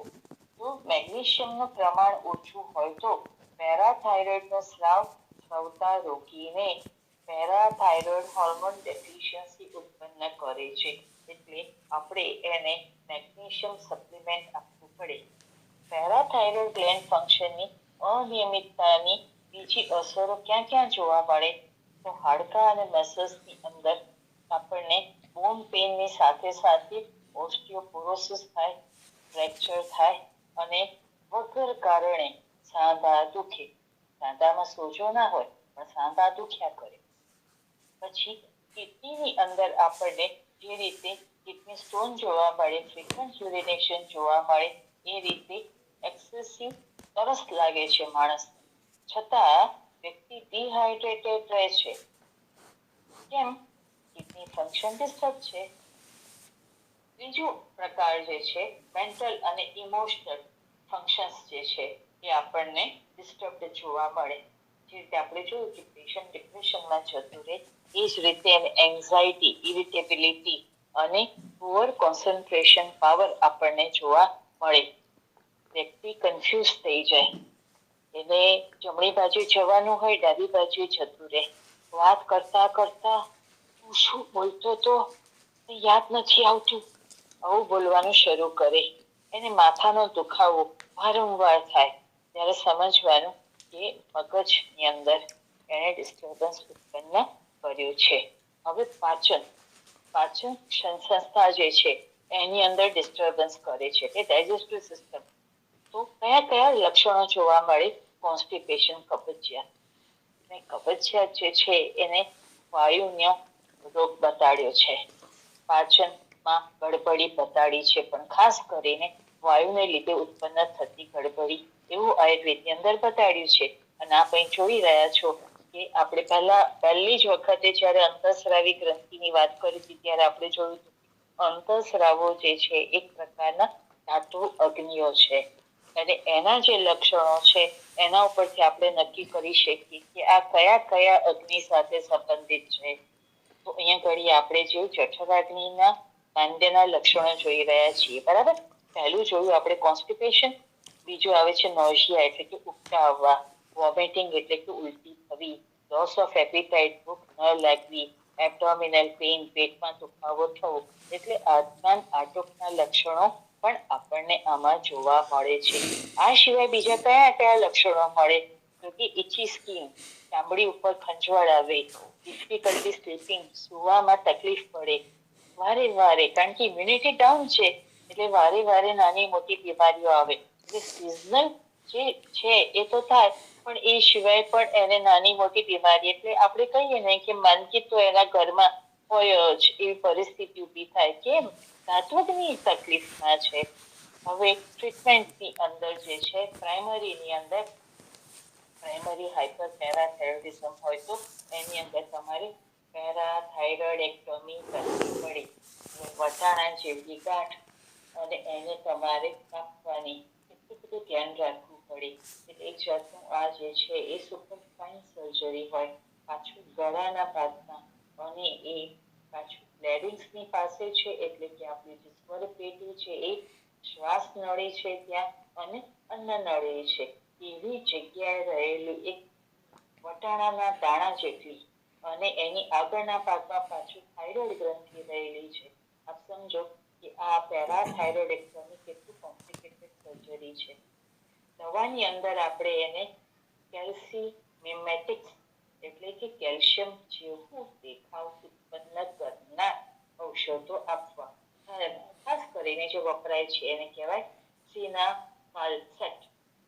જો મેગ્નેશિયમનું પ્રમાણ ઓછું હોય તો પેરાથાઇરોઇડનો સ્રાવતા રોકીને પેરાથાઇરોઇડ હોર્મોન ડેફિશિયન્સી ઉત્પન્ન કરે છે, એટલે આપણે એને મેગ્નેશિયમ સપ્લિમેન્ટ આપવું પડે. પેરાથાઇરોઇડ ગ્લેન્ડ ફંક્શનની અનિયમિતતાની બીજી અસરો ક્યાં ક્યાં જોવા મળે? તો હાડકાં અને મસલ્સની અંદર આપણને બોન પેઇનની સાથે સાથે ઓસ્ટિયોપોરોસિસ થાય, ફ્રેક્ચર થાય અને વગર કારણે સાંધા દુખે. સાંધામાં સોજો ના હોય પણ સાંધા દુખ્યા કરે. પછી કિડનીની અંદર આપણને જે રીતે કિડની સ્ટોન જોવા મળે, ફ્રીક્વન્ટ યુરિનેશન જોવા મળે, એ રીતે એક્સેસિવ તરસ લાગે છે માણસને, છતાં વ્યક્તિ ડિહાઇડ્રેટેડ રહે છે. કેમ? કિડની ફંક્શન ડિસ્ટર્બ છે. ત્રીજો પ્રકાર જે છે મેન્ટલ અને ઇમોશનલ ફંક્શન્સ જે છે એ આપણને ડિસ્ટર્બ જોવા મળે. જે રીતે આપણે જોયું કે પેશન્ટ ડિપ્રેશનમાં જતું રહે, એ જ રીતે એને એન્ઝાઇટી, ઇરિટેબિલિટી અને પુઅર કોન્સન્ટ્રેશન પાવર આપણને જોવા મળે. વ્યક્તિ કન્ફ્યુઝ થઈ જાય, એને જમણી બાજુ જવાનું હોય ડાબી બાજુ જતું રહે, વાત કરતા કરતા તું શું બોલતો તો યાદ નથી આવતું, આવું બોલવાનું શરૂ કરે. એને માથાનો દુખાવો વારંવાર થાય, ત્યારે સમજવાનું કે મગજની અંદર એને ડિસ્ટર્બન્સ ઉત્પન્ન કર્યું છે. હવે પાચન સંસ્થા જે છે એની અંદર ડિસ્ટર્બન્સ કરે છે, એટલે ડાયજેસ્ટિવ સિસ્ટમ. તો કયા કયા લક્ષણો જોવા મળે? કોન્સ્ટિપેશન, કબજિયાત. કબજિયાત જે છે એને વાયુનો રોગ બતાડ્યો છે. પાચનમાં ગડબડી બતાડી છે, પણ ખાસ કરીને વાયુને લીધે ઉત્પન્ન થતી ગડબડી એવું આયુર્વેદની અંદર બતાડ્યું છે. અને આપ અહીં જોઈ રહ્યા છો કે આપણે પહેલી જ વખતે જ્યારે અંતઃસ્રાવી ગ્રંથિની વાત કરી હતી ત્યારે આપણે જોયું અંતઃસ્રાવો જે છે એક પ્રકારના ધાતુ અગ્નિઓ છે, અને એના જે લક્ષણો છે એના ઉપરથી આપણે નક્કી કરી શકીએ કે આ કયા કયા અગ્નિ સાથે સંબંધિત છે. તો અહીંયા ઘડી આપણે જે જઠરાગ્નિના માંદ્યના લક્ષણો જોઈ રહ્યા છીએ, બરાબર. પહેલું જોયું આપણે કોન્સ્ટિપેશન, બીજું આવે છે નોઝિયા એટલે કે ઉબકા આવવા, વોમિટિંગ એટલે કે ઉલટી થવી, લોસ ઓફ એપીટાઇટ, ભૂખ ન લાગવી, એબ્ડોમિનલ પેઇન પેટમાં દુખાવો થવો, એટલે આત્માન આટોકના લક્ષણો પણ આપણને આમાં જોવા મળે છે. આ સિવાય બીજા કયા કયા લક્ષણો મળે? તો કે ઇચી સ્કિન, ચામડી ઉપર ખંજવાળ આવે, ડિફિકલ્ટી સ્લીપિંગ, સુવામાં તકલીફ પડે, વારે વારે, કારણ કે ઇમ્યુનિટી ડાઉન છે એટલે વારે વારે નાની મોટી બીમારીઓ આવે. એટલે સિઝનલ જે છે એ તો થાય, પણ એ સિવાય પણ એને નાની મોટી બીમારી, એટલે આપણે કહીએ ને કે માનકી તો એના ઘરમાં હોય જ એવી પરિસ્થિતિ ઊભી થાય. કેમ? ધાત્વકની તકલીફમાં છે. હવે ટ્રીટમેન્ટની અંદર જે છે પ્રાઇમરીની અંદર પ્રાઇમરી હાઇપર પેરાથાઇરોઇડિઝમ હોય તો એની અંદર તમારે પેરાથાઇરોઇડેક્ટોમી કરવી પડે. વટાણા જેવી ગાંઠ અને એને તમારે કાપવાની એટલું બધું ધ્યાન રાખવું પડે. એટલે એક જાતનું આ જે છે એ સુપરફાઇન સર્જરી હોય. પાછું ગળાના ભાગમાં અને એ પાછું લેરિંગ્સની પાસે છે, એટલે કે આપણી જે સ્વર પેટી છે એ શ્વાસ નળી છે ત્યાં અને અન્ન નળી છે એવી જગ્યાએ રહેલું એક વટાણાના દાણા જેટલી અને એની આગળના ભાગમાં પાછું થાઇરોઇડ ગ્રંથિ રહેલી છે. આપ સમજો કે આ પેરાથાઇરોઇડેક્ટોમી કેટલું કોમ્પ્લિકેટેડ સર્જરી છે. દવાની અંદર આપણે એને કેલ્સીમેમેટિક્સ એટલે કે કેલ્શિયમ જેવું દેખાવ ઉત્પન્ન કરનાર ઔષધો આપવા. ખાસ કરીને જે વપરાય છે એને કહેવાય સિનામાલ્સેટ.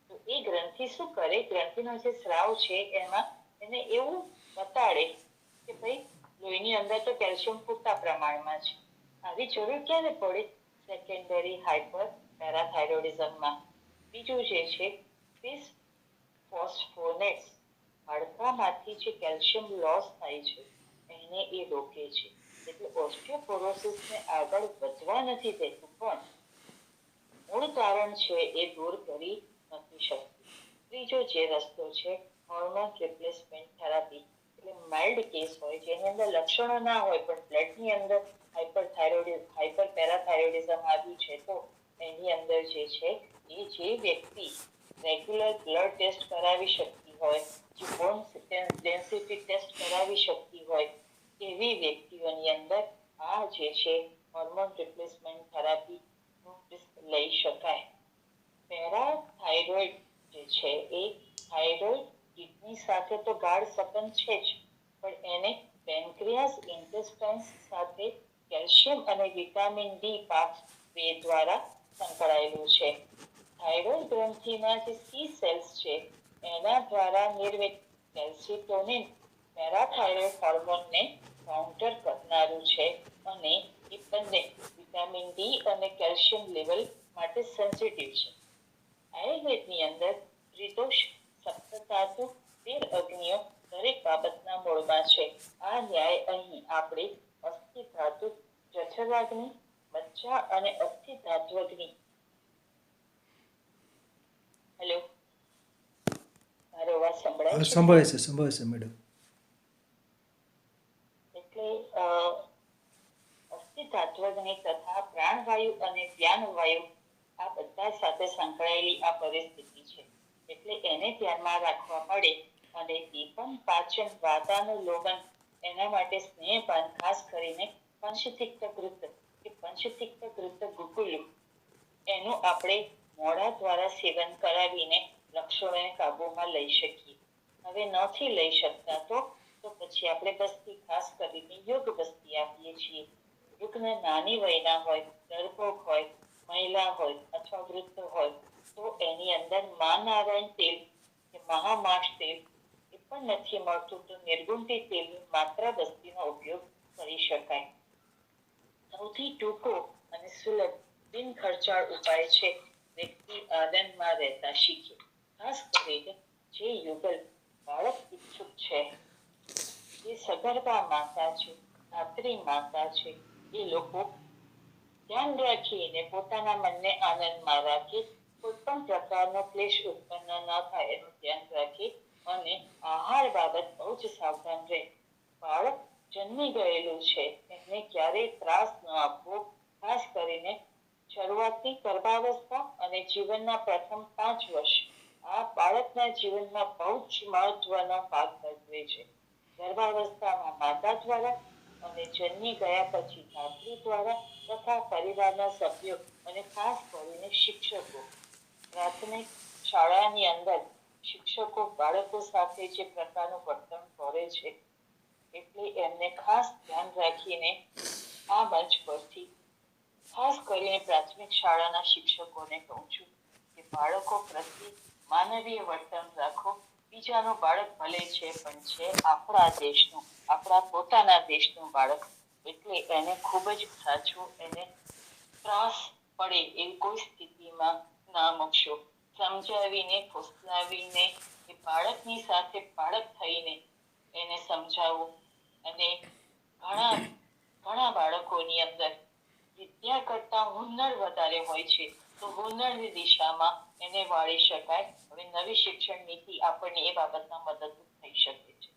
તો એ ગ્રંથિ શું કરે? ગ્રંથિનો જે સ્રાવ છે એમાં એને એવું બતાડે કે ભાઈ લોહીની અંદર તો કેલ્શિયમ પૂરતા પ્રમાણમાં છે. આવી જરૂર ક્યારે પડે? સેકન્ડરી હાઇપર પેરાથાઇરોઇડિઝમમાં. બીજું જે છે ફોસ્ફોનેટ્સ, હાડકામાંથી જે કેલ્શિયમ લોસ થાય છે એને એ રોકે છે. એટલે ઓસ્ટિયોપોરોસિસને આગળ વધવા નથી દેતું, પણ મૂળ કારણ છે એ દૂર કરી નથી શકતું. ત્રીજો જે રસ્તો છે હોર્મોન રિપ્લેસમેન્ટ થેરાપી. એટલે માઇલ્ડ કેસ હોય જેની અંદર લક્ષણો ના હોય પણ બ્લડની અંદર હાઇપર પેરાથાઇરોઇડિઝમ આવ્યું છે તો એની અંદર જે છે એ જે વ્યક્તિ રેગ્યુલર બ્લડ ટેસ્ટ કરાવી શકતી હોય, જે બોન ડેન્સિટી ટેસ્ટ કરાવી શકતી હોય એવી વ્યક્તિઓની અંદર આ જે છે હોર્મોન રિપ્લેસમેન્ટ થેરાપી લઈ શકાય. પેરાથાઇરોઇડ જે છે એ થાઇરોઇડ કિડની સાથે તો ગાઢ સંબંધ છે જ, પણ એને પેન્ક્રિયાસ ઇન્ટેસ્ટાઇન્સ સાથે કેલ્શિયમ અને વિટામિન ડી પાથવે દ્વારા સંકળાયેલું છે. થાઇરોઇડ ગ્રંથિના જે સી સેલ્સ છે એના દ્વારા નિર્મિત કેલ્સિટોનિન પેરાથાઇરોઇડ હોર્મોનને કાઉન્ટર કરનારું છે અને એ બંને વિટામિન ડી અને કેલ્શિયમ લેવલ માટે સેન્સિટિવ છે. આયુર્વેદની અંદર ત્રિદોષ, સપ્તધાતુ, 13 અગ્નિઓ દરેક બાબતના મૂળમાં છે. આ ન્યાય અહીં આપણે અસ્થિ ધાતુ જઠરાગ્નિ, મજ્જા અને અસ્થિ ધાત્વગ્નિ. હેલો, મારો અવાજ સંભળાય છે? સંભળાય છે મેડમ. એટલે અસ્થિ ધાત્વગ્નિ તથા પ્રાણવાયુ અને વ્યાનવાયુ આ બધા સાથે સંકળાયેલી આ પરિસ્થિતિ છે. એટલે એને ધ્યાનમાં રાખવા પડે. અને દીપન, પાચન, વાતાનુલોમન એના માટે સ્નેહપાન, ખાસ કરીને પંચતિક્ત ગુકુલ એનું આપણે મોઢા દ્વારા સેવન કરાવીને લક્ષણોને કાબુમાં લઈ શકીએ. હવે નથી લઈ શકતા તો પછી આપણે બસ્તી, ખાસ કરીને યોગ બસ્તી આપીએ છીએ. વૃદ્ધ નાની વયના હોય, ડરપોક હોય, મહિલા હોય અથવા વૃદ્ધ હોય તો એની અંદર મહાનારાયણ તેલ કે મહામાશ તેલ એ પણ નથી મળતું તો નિર્ગુંઠી તેલની માત્ર બસ્તીનો ઉપયોગ કરી શકાય. સૌથી ટૂંકો અને સુલભ બિન ખર્ચાળ ઉપાય છે વ્યક્તિ આનંદમાં રહેતા શીખે. ખાસ કરીને જે યુગલ બાળક ઈચ્છુક છે, જે સગર્ભા માતા છે, ધાત્રી માતા છે, એ લોકો ધ્યાન રાખીને પોતાના મનને આનંદમાં રાખી કોઈ પણ પ્રકારનો ક્લેશ ઉત્પન્ન ન થાય એનું ધ્યાન રાખી અને આહાર બાબત બહુ જ સાવધાન રહે. બાળક જન્મી ગયેલું છે એને ક્યારેય ત્રાસ ન આપવો. ખાસ કરીને શરૂઆતની ગર્ભાવસ્થા અને જીવનના પ્રથમ 5 વર્ષ આ બાળકના જીવનમાં બહુ જ મહત્વનો ભાગ ભજવે છે. ગર્ભાવસ્થામાં માતા દ્વારા અને જન્મી ગયા પછી ધાત્રી દ્વારા તથા પરિવારના સભ્યો અને ખાસ કરીને શિક્ષકો. પ્રાથમિક શાળાની અંદર શિક્ષકો બાળકો સાથે જે પ્રકારનું વર્તન કરે છે એટલે એમને ખાસ ધ્યાન રાખીને આ મંચ પરથી ખાસ કરીને પ્રાથમિક શાળાના શિક્ષકોને કહું છું કે બાળકો પ્રત્યે માનવીય વર્તન રાખો. બીજાનું બાળક ભલે છે પણ છે આપણા દેશનું, આપણા પોતાના દેશનું બાળક એટલે એને ખૂબ જ સાચું, એને ત્રાસ પડે એવી કોઈ સ્થિતિમાં ના મૂકશો. સમજાવીને, ફોસલાવીને, એ બાળકની સાથે બાળક થઈને એને સમજાવો. અને ઘણા ઘણા બાળકોની અંદર વિદ્યા કરતા હુનર વધારે હોય છે, તો હુનરની દિશામાં એને વાળી શકાય. હવે નવી શિક્ષણ નીતિ આપણને એ બાબતમાં મદદરૂપ થઈ શકે છે.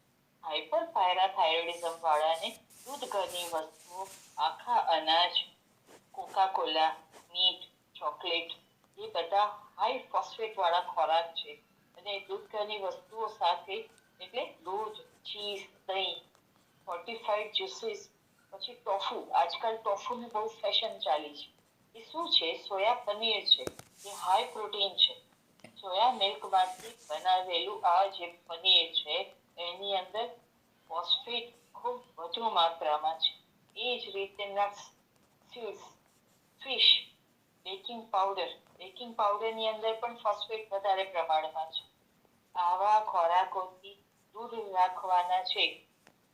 હાઇપર પેરાથાઇરોઇડિઝમ વાળાને દૂધ ઘરની વસ્તુઓ, આખા અનાજ, કોકા કોલા, મીટ, ચોકલેટ એ બધા હાઈ ફોસ્ફેટ વાળા ખોરાક છે. અને દૂધ ઘરની વસ્તુઓ સાથે એટલે દૂધ, ચીઝ, દહીં, ફોર્ટિફાઈડ જ્યુસીસ, પછી ટોફુ. આજકાલ ટોફુની બહુ ફેશન ચાલી છે. એ શું છે? સોયા પનીર છે. એ હાઈ પ્રોટીન છે. સોયા મિલ્કમાંથી બનાવેલું આ જે પનીર છે એની અંદર ફોસ્ફેટ ખૂબ વધુ માત્રામાં છે. એ જ રીતે નટ્સ, સીડ્સ, ફિશ, બેકિંગ પાવડરની અંદર પણ ફોસ્ફેટ વધારે પ્રમાણમાં છે. આવા ખોરાકોથી દૂર રાખવાના છે.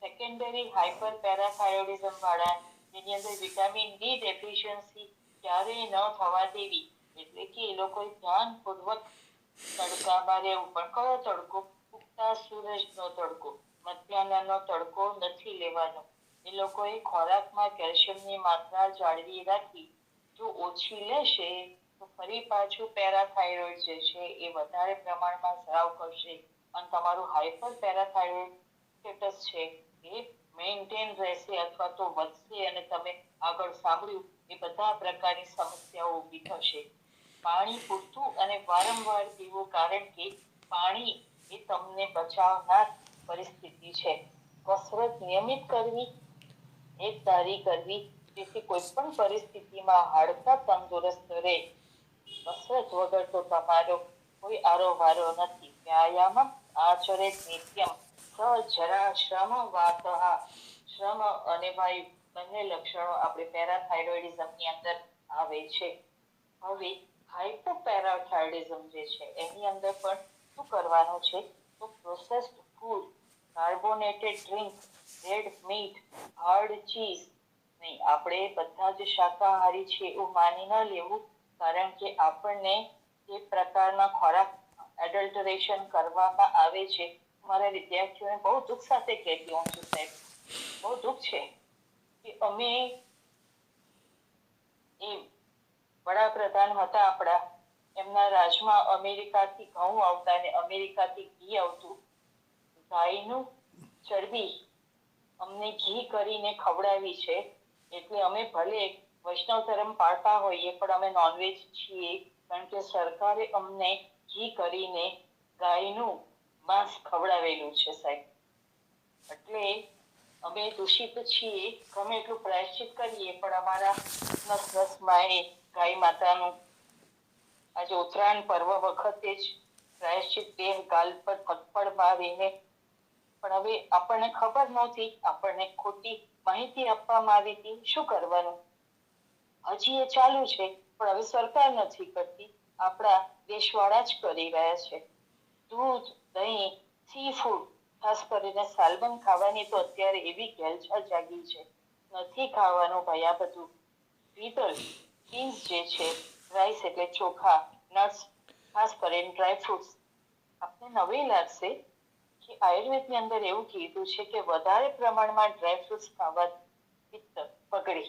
સેકન્ડરી હાઇપર પેરાથાઇરોઇડિઝમ વાળા, જેની અંદર વિટામિન ડી ડેફિશિયન્સી ક્યારેય ન થવા દેવી. એટલે કે એ લોકોએ ધ્યાનપૂર્વક તડકામાં રહેવું. પણ કયો તડકો? ઉગતા સૂરજનો તડકો, મધ્યાહ્નનો તડકો નથી લેવાનો. એ લોકોએ ખોરાકમાં કેલ્શિયમની માત્રા જાળવી રાખી. જો ઓછી લેશે તો ફરી પાછું પેરાથાઇરોઇડ જે છે એ વધારે પ્રમાણમાં સ્રાવ કરશે અને તમારું હાઇપર પેરાથાઇરોઇડ સ્ટેટસ છે એ મેન્ટેન રહેશે અથવા તો વધશે અને તમે આગળ સાંભળ્યું એ બધા પ્રકારની સમસ્યાઓ ઊભી થશે. પાણી પૂરતું અને વારંવાર પીવું, કારણ કે પાણી એ તમને બચાવનાર પરિસ્થિતિ છે. કસરત નિયમિત કરવી, એક ધારી કરવી, જેથી કોઈ પણ પરિસ્થિતિમાં હાડકા તંદુરસ્ત રહે. કસરત વગર તો તમારો કોઈ આરોવારો નથી. વ્યાયામ આચરેત નિત્યમ સજરા શ્રમ વાતઃ. શ્રમ અને વાયુ બંને લક્ષણો આપણે પેરાથાઇરોઇડિઝમની અંદર આવે છે. હવે હાઇપોપેરાથાઇરોઇડિઝમ જે છે એની અંદર પણ શું કરવાનું છે? તો processed food, carbonated drink, red meet, hard cheese નહીં. આપણે બધા જ શાકાહારી છે એવું માની ન લેવું, કારણ કે આપણને જે પ્રકારના ખોરાક એડલ્ટરેશન કરવામાં આવે છે. મારા વિદ્યાર્થીઓને બહુ દુઃખ સાથે કહેતી હોઉં છું, સાહેબ, બહુ દુઃખ છે કે અમે એ વડાપ્રધાન હતા આપણા, એમના રાજમાં અમેરિકાથી ઘઉં આવતા અને અમેરિકાથી ઘી આવતું. ગાયનું ચરબી અમને ઘી કરીને ખવડાવી છે. એટલે અમે ભલે વૈષ્ણવ ધર્મ પાળતા હોઈએ પણ અમે નોનવેજ છીએ, કારણ કે સરકારે અમને ઘી કરીને ગાયનું માંસ ખવડાવેલું છે, સાહેબ. એટલે અમે દૂષિત છીએ. ગમે એટલું પ્રાયશ્ચિત કરીએ પણ અમારા નસમાં એ ગાય માતાનું આજે ઉત્તરાયણ પર્વ વખતે જ પ્રાયશ્ચિત દેહ ગાલ પર થપ્પડ મારીને. પણ હવે આપણને ખબર નહોતી, આપણને ખોટી માહિતી આપવામાં આવી હતી. શું કરવાનું? હજી એ ચાલુ છે, પણ હવે સરકાર નથી કરતી, આપણા દેશવાળા જ કરી રહ્યા છે. દૂધ, દહીં, સી ફૂડ, ખાસ કરીને સાલ્મન ખાવાની તો અત્યારે એવી ઘેલછા જાગી છે. નથી ખાવાનું ભાઈ આ બધું. પીતળ, બીન્સ જે છે, રાઈસ એટલે ચોખા, નટ્સ, ખાસ કરીને ડ્રાય ફ્રૂટ્સ. આપને નવી લાગશે કે આયુર્વેદની અંદર એવું કીધું છે કે વધારે પ્રમાણમાં ડ્રાય ફ્રૂટ્સ ખાવાથી પિત્ત બગડે.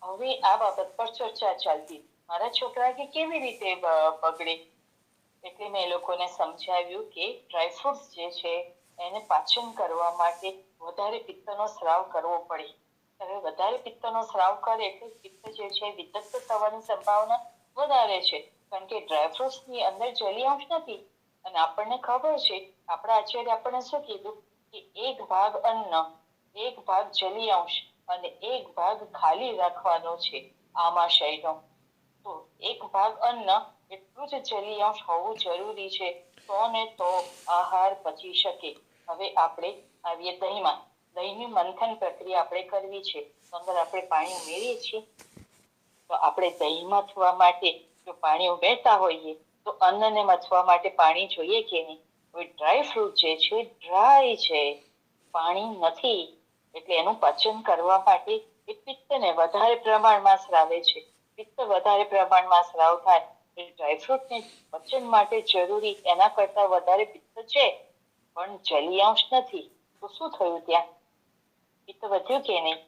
હવે આ બાબત પર ચર્ચા ચાલતી. મારા છોકરા કે કેવી રીતે બગડે? એટલે મેં એ લોકોને સમજાવ્યું કે ડ્રાયફ્રૂટ્સ જે છે એને પાચન કરવા માટે વધારે પિત્તનો સ્રાવ કરવો પડે. હવે વધારે પિત્તનો સ્રાવ કરે એટલે પિત્ત જે છે વિતક્ત થવાની સંભાવના વધારે છે, કારણ કે ડ્રાયફ્રૂટ્સની અંદર જલીય અંશ નથી. અને આપણને ખબર છે, આપણા આચાર્ય આપણને શું કીધું કે એક ભાગ અન્ન, એક ભાગ જલીય અંશ અને એક ભાગ ખાલી રાખવાનો છે આમાશયનો. તો એક ભાગ અન્ન એટલું જ જલીય અંશ હોવું જરૂરી છે, તો ને તો આહાર પચી શકે. હવે આપણે આવીએ દહીંમાં. દહીંની મંથન પ્રક્રિયા આપણે કરવી છે. અંદર આપણે પાણી ઉમેરીએ છીએ, તો આપણે દહીં મથવા માટે જો પાણી ઉમેરતા હોઈએ તો અન્નને મથવા માટે પાણી જોઈએ કે નહીં? હવે ડ્રાય ફ્રૂટ જે છે ડ્રાય છે, પાણી નથી, એટલે એનું પાચન કરવા માટે એ પિત્તને વધારે પ્રમાણમાં સ્રાવે છે. પિત્ત વધારે પ્રમાણમાં સ્રાવ થાય એ ડ્રાયફ્રૂટને પચન માટે જરૂરી એના કરતા વધારે પિત્ત છે, પણ જલીયાંશ નથી. તો શું થયું ત્યાં? પિત્ત વધ્યું કે નહીં?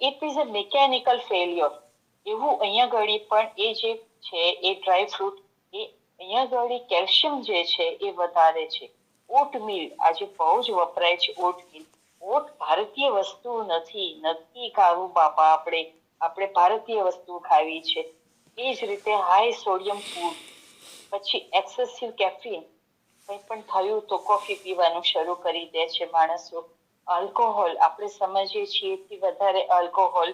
It is a mechanical failure. એવું અહીંયા ઘડી પણ એ જે છે એ ડ્રાયફ્રૂટ એ અહીંયા ઘડી કેલ્શિયમ જે છે એ વધારે છે. ઓટમીલ આજે બહુ જ વપરાય છે. ઓટમીલ ઓટ ભારતીય વસ્તુ નથી ખાવું બાપા. આપણે ભારતીય વસ્તુ ખાવી છે. એ જ રીતે હાઈ સોડિયમ ફૂડ, પછી એક્સેસિવ કેફીન. કંઈ પણ થયું તો કોફી પીવાનું શરૂ કરી દે છે માણસો. આલ્કોહોલ આપણે સમજીએ છીએ કે વધારે આલ્કોહોલ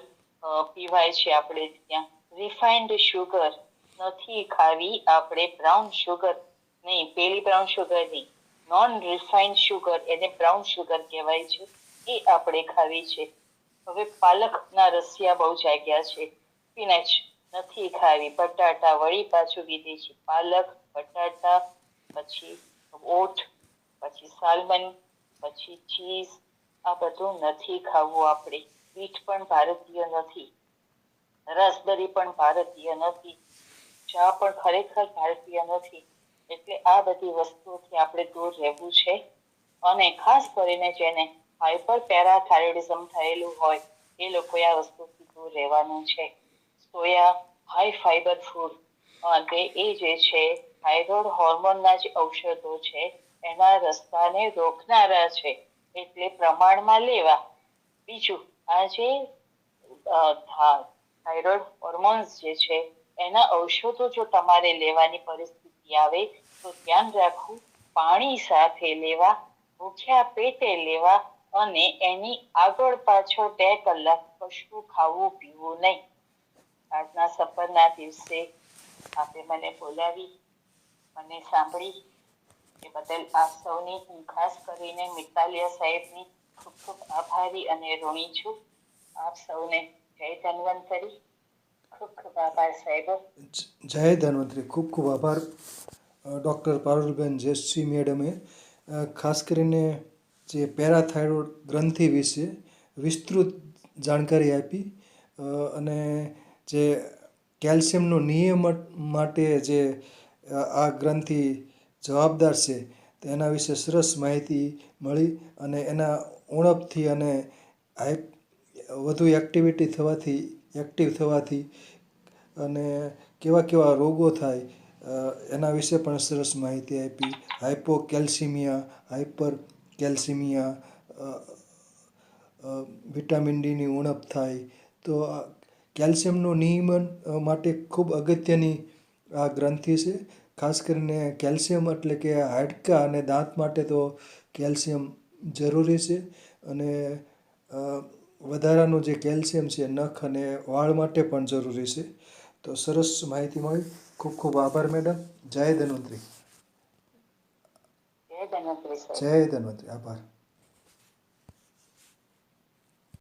પીવાય છે આપણે ત્યાં. રિફાઇન્ડ શુગર નથી ખાવી આપણે. બ્રાઉન શુગર નહીં, પેલી બ્રાઉન શુગર નહીં, નોન રિફાઇન્ડ શુગર, એને બ્રાઉન શુગર કહેવાય છે, એ આપણે ખાવી છે. હવે પાલકના રસિયા બહુ જાગ્યા છે. સ્પિનેચ નથી ખાવી. બટાટા વળી પાછું વિદેશી પાલક, બટાટા, પછી ઓટ, પછી સાલ્મન, પછી ચીઝ, આ બધું નથી ખાવું આપણે. બીટ પણ ભારતીય નથી. રસબરી પણ ભારતીય નથી. ચા પણ ખરેખર ભારતીય નથી. એટલે આ બધી વસ્તુઓથી આપણે દૂર રહેવું છે. અને ખાસ કરીને જેને હાઇપર પેરાથાઇરોઇડિઝમ થયેલું હોય એ લોકોએ આ વસ્તુથી દૂર રહેવાનું છે. સોયા હાઈ ફાઈબર ફૂડ, અને એ જે છે થાઇરોઇડ હોર્મોનના જે ઔષધો છે એના રસ્તાને રોકનારા છે, એટલે પ્રમાણમાં લેવા. બીજું, આ જે થાઇરોઇડ હોર્મોન્સ જે છે એના ઔષધો જો તમારે લેવાની પરિસ્થિતિ આવે તો ધ્યાન રાખવું, પાણી સાથે લેવા, ભૂખ્યા પેટે લેવા, અને એની આગળ પાછળ 2 કલાક કશું ખાવું પીવું નહીં. આજના સફરના દિવસે આપે મને બોલાવી, મને સાંભળી એ બદલ આપ સૌની હું ખાસ કરીને મિતાલિયા સાહેબની ખૂબ ખૂબ આભારી અને ઋણી છું. આપ સૌને જય ધન્વંતરી. ખૂબ ખૂબ આભાર સાહેબ. જય ધન્વંતરી. ખૂબ ખૂબ આભાર ડૉક્ટર પારુલબેન જયશ્રી મેડમે ખાસ કરીને જે પેરાથાઇરોઇડ ગ્રંથિ વિશે વિસ્તૃત જાણકારી આપી, અને જે કેલ્શિયમનું નિયમન માટે જે આ ગ્રંથિ જવાબદાર છે તેના વિશે સરસ માહિતી મળી. અને એના ઉણપથી અને વધુ એક્ટિવ થવાથી અને કેવા કેવા રોગો થાય એના વિશે પણ સરસ માહિતી આપી. હાઇપોકેલ્સિમિયા, હાઇપર કેલ્સિમિયા, વિટામિન ડીની ઉણપ થાય તો કેલ્શિયમનું નિયમન માટે ખૂબ અગત્યની આ ગ્રંથિ છે. ખાસ કરીને કેલ્શિયમ એટલે કે હાડકાં અને દાંત માટે તો કેલ્શિયમ જરૂરી છે. અને વધારાનું જે કેલ્શિયમ છે નખ અને વાળ માટે પણ જરૂરી છે. તો સરસ માહિતી મળી. ખૂબ ખૂબ આભાર મેડમ. જય ધન્વંતરી. જય ધન્વંતરી સાહેબ. જય ધન્વંતરી. આભાર.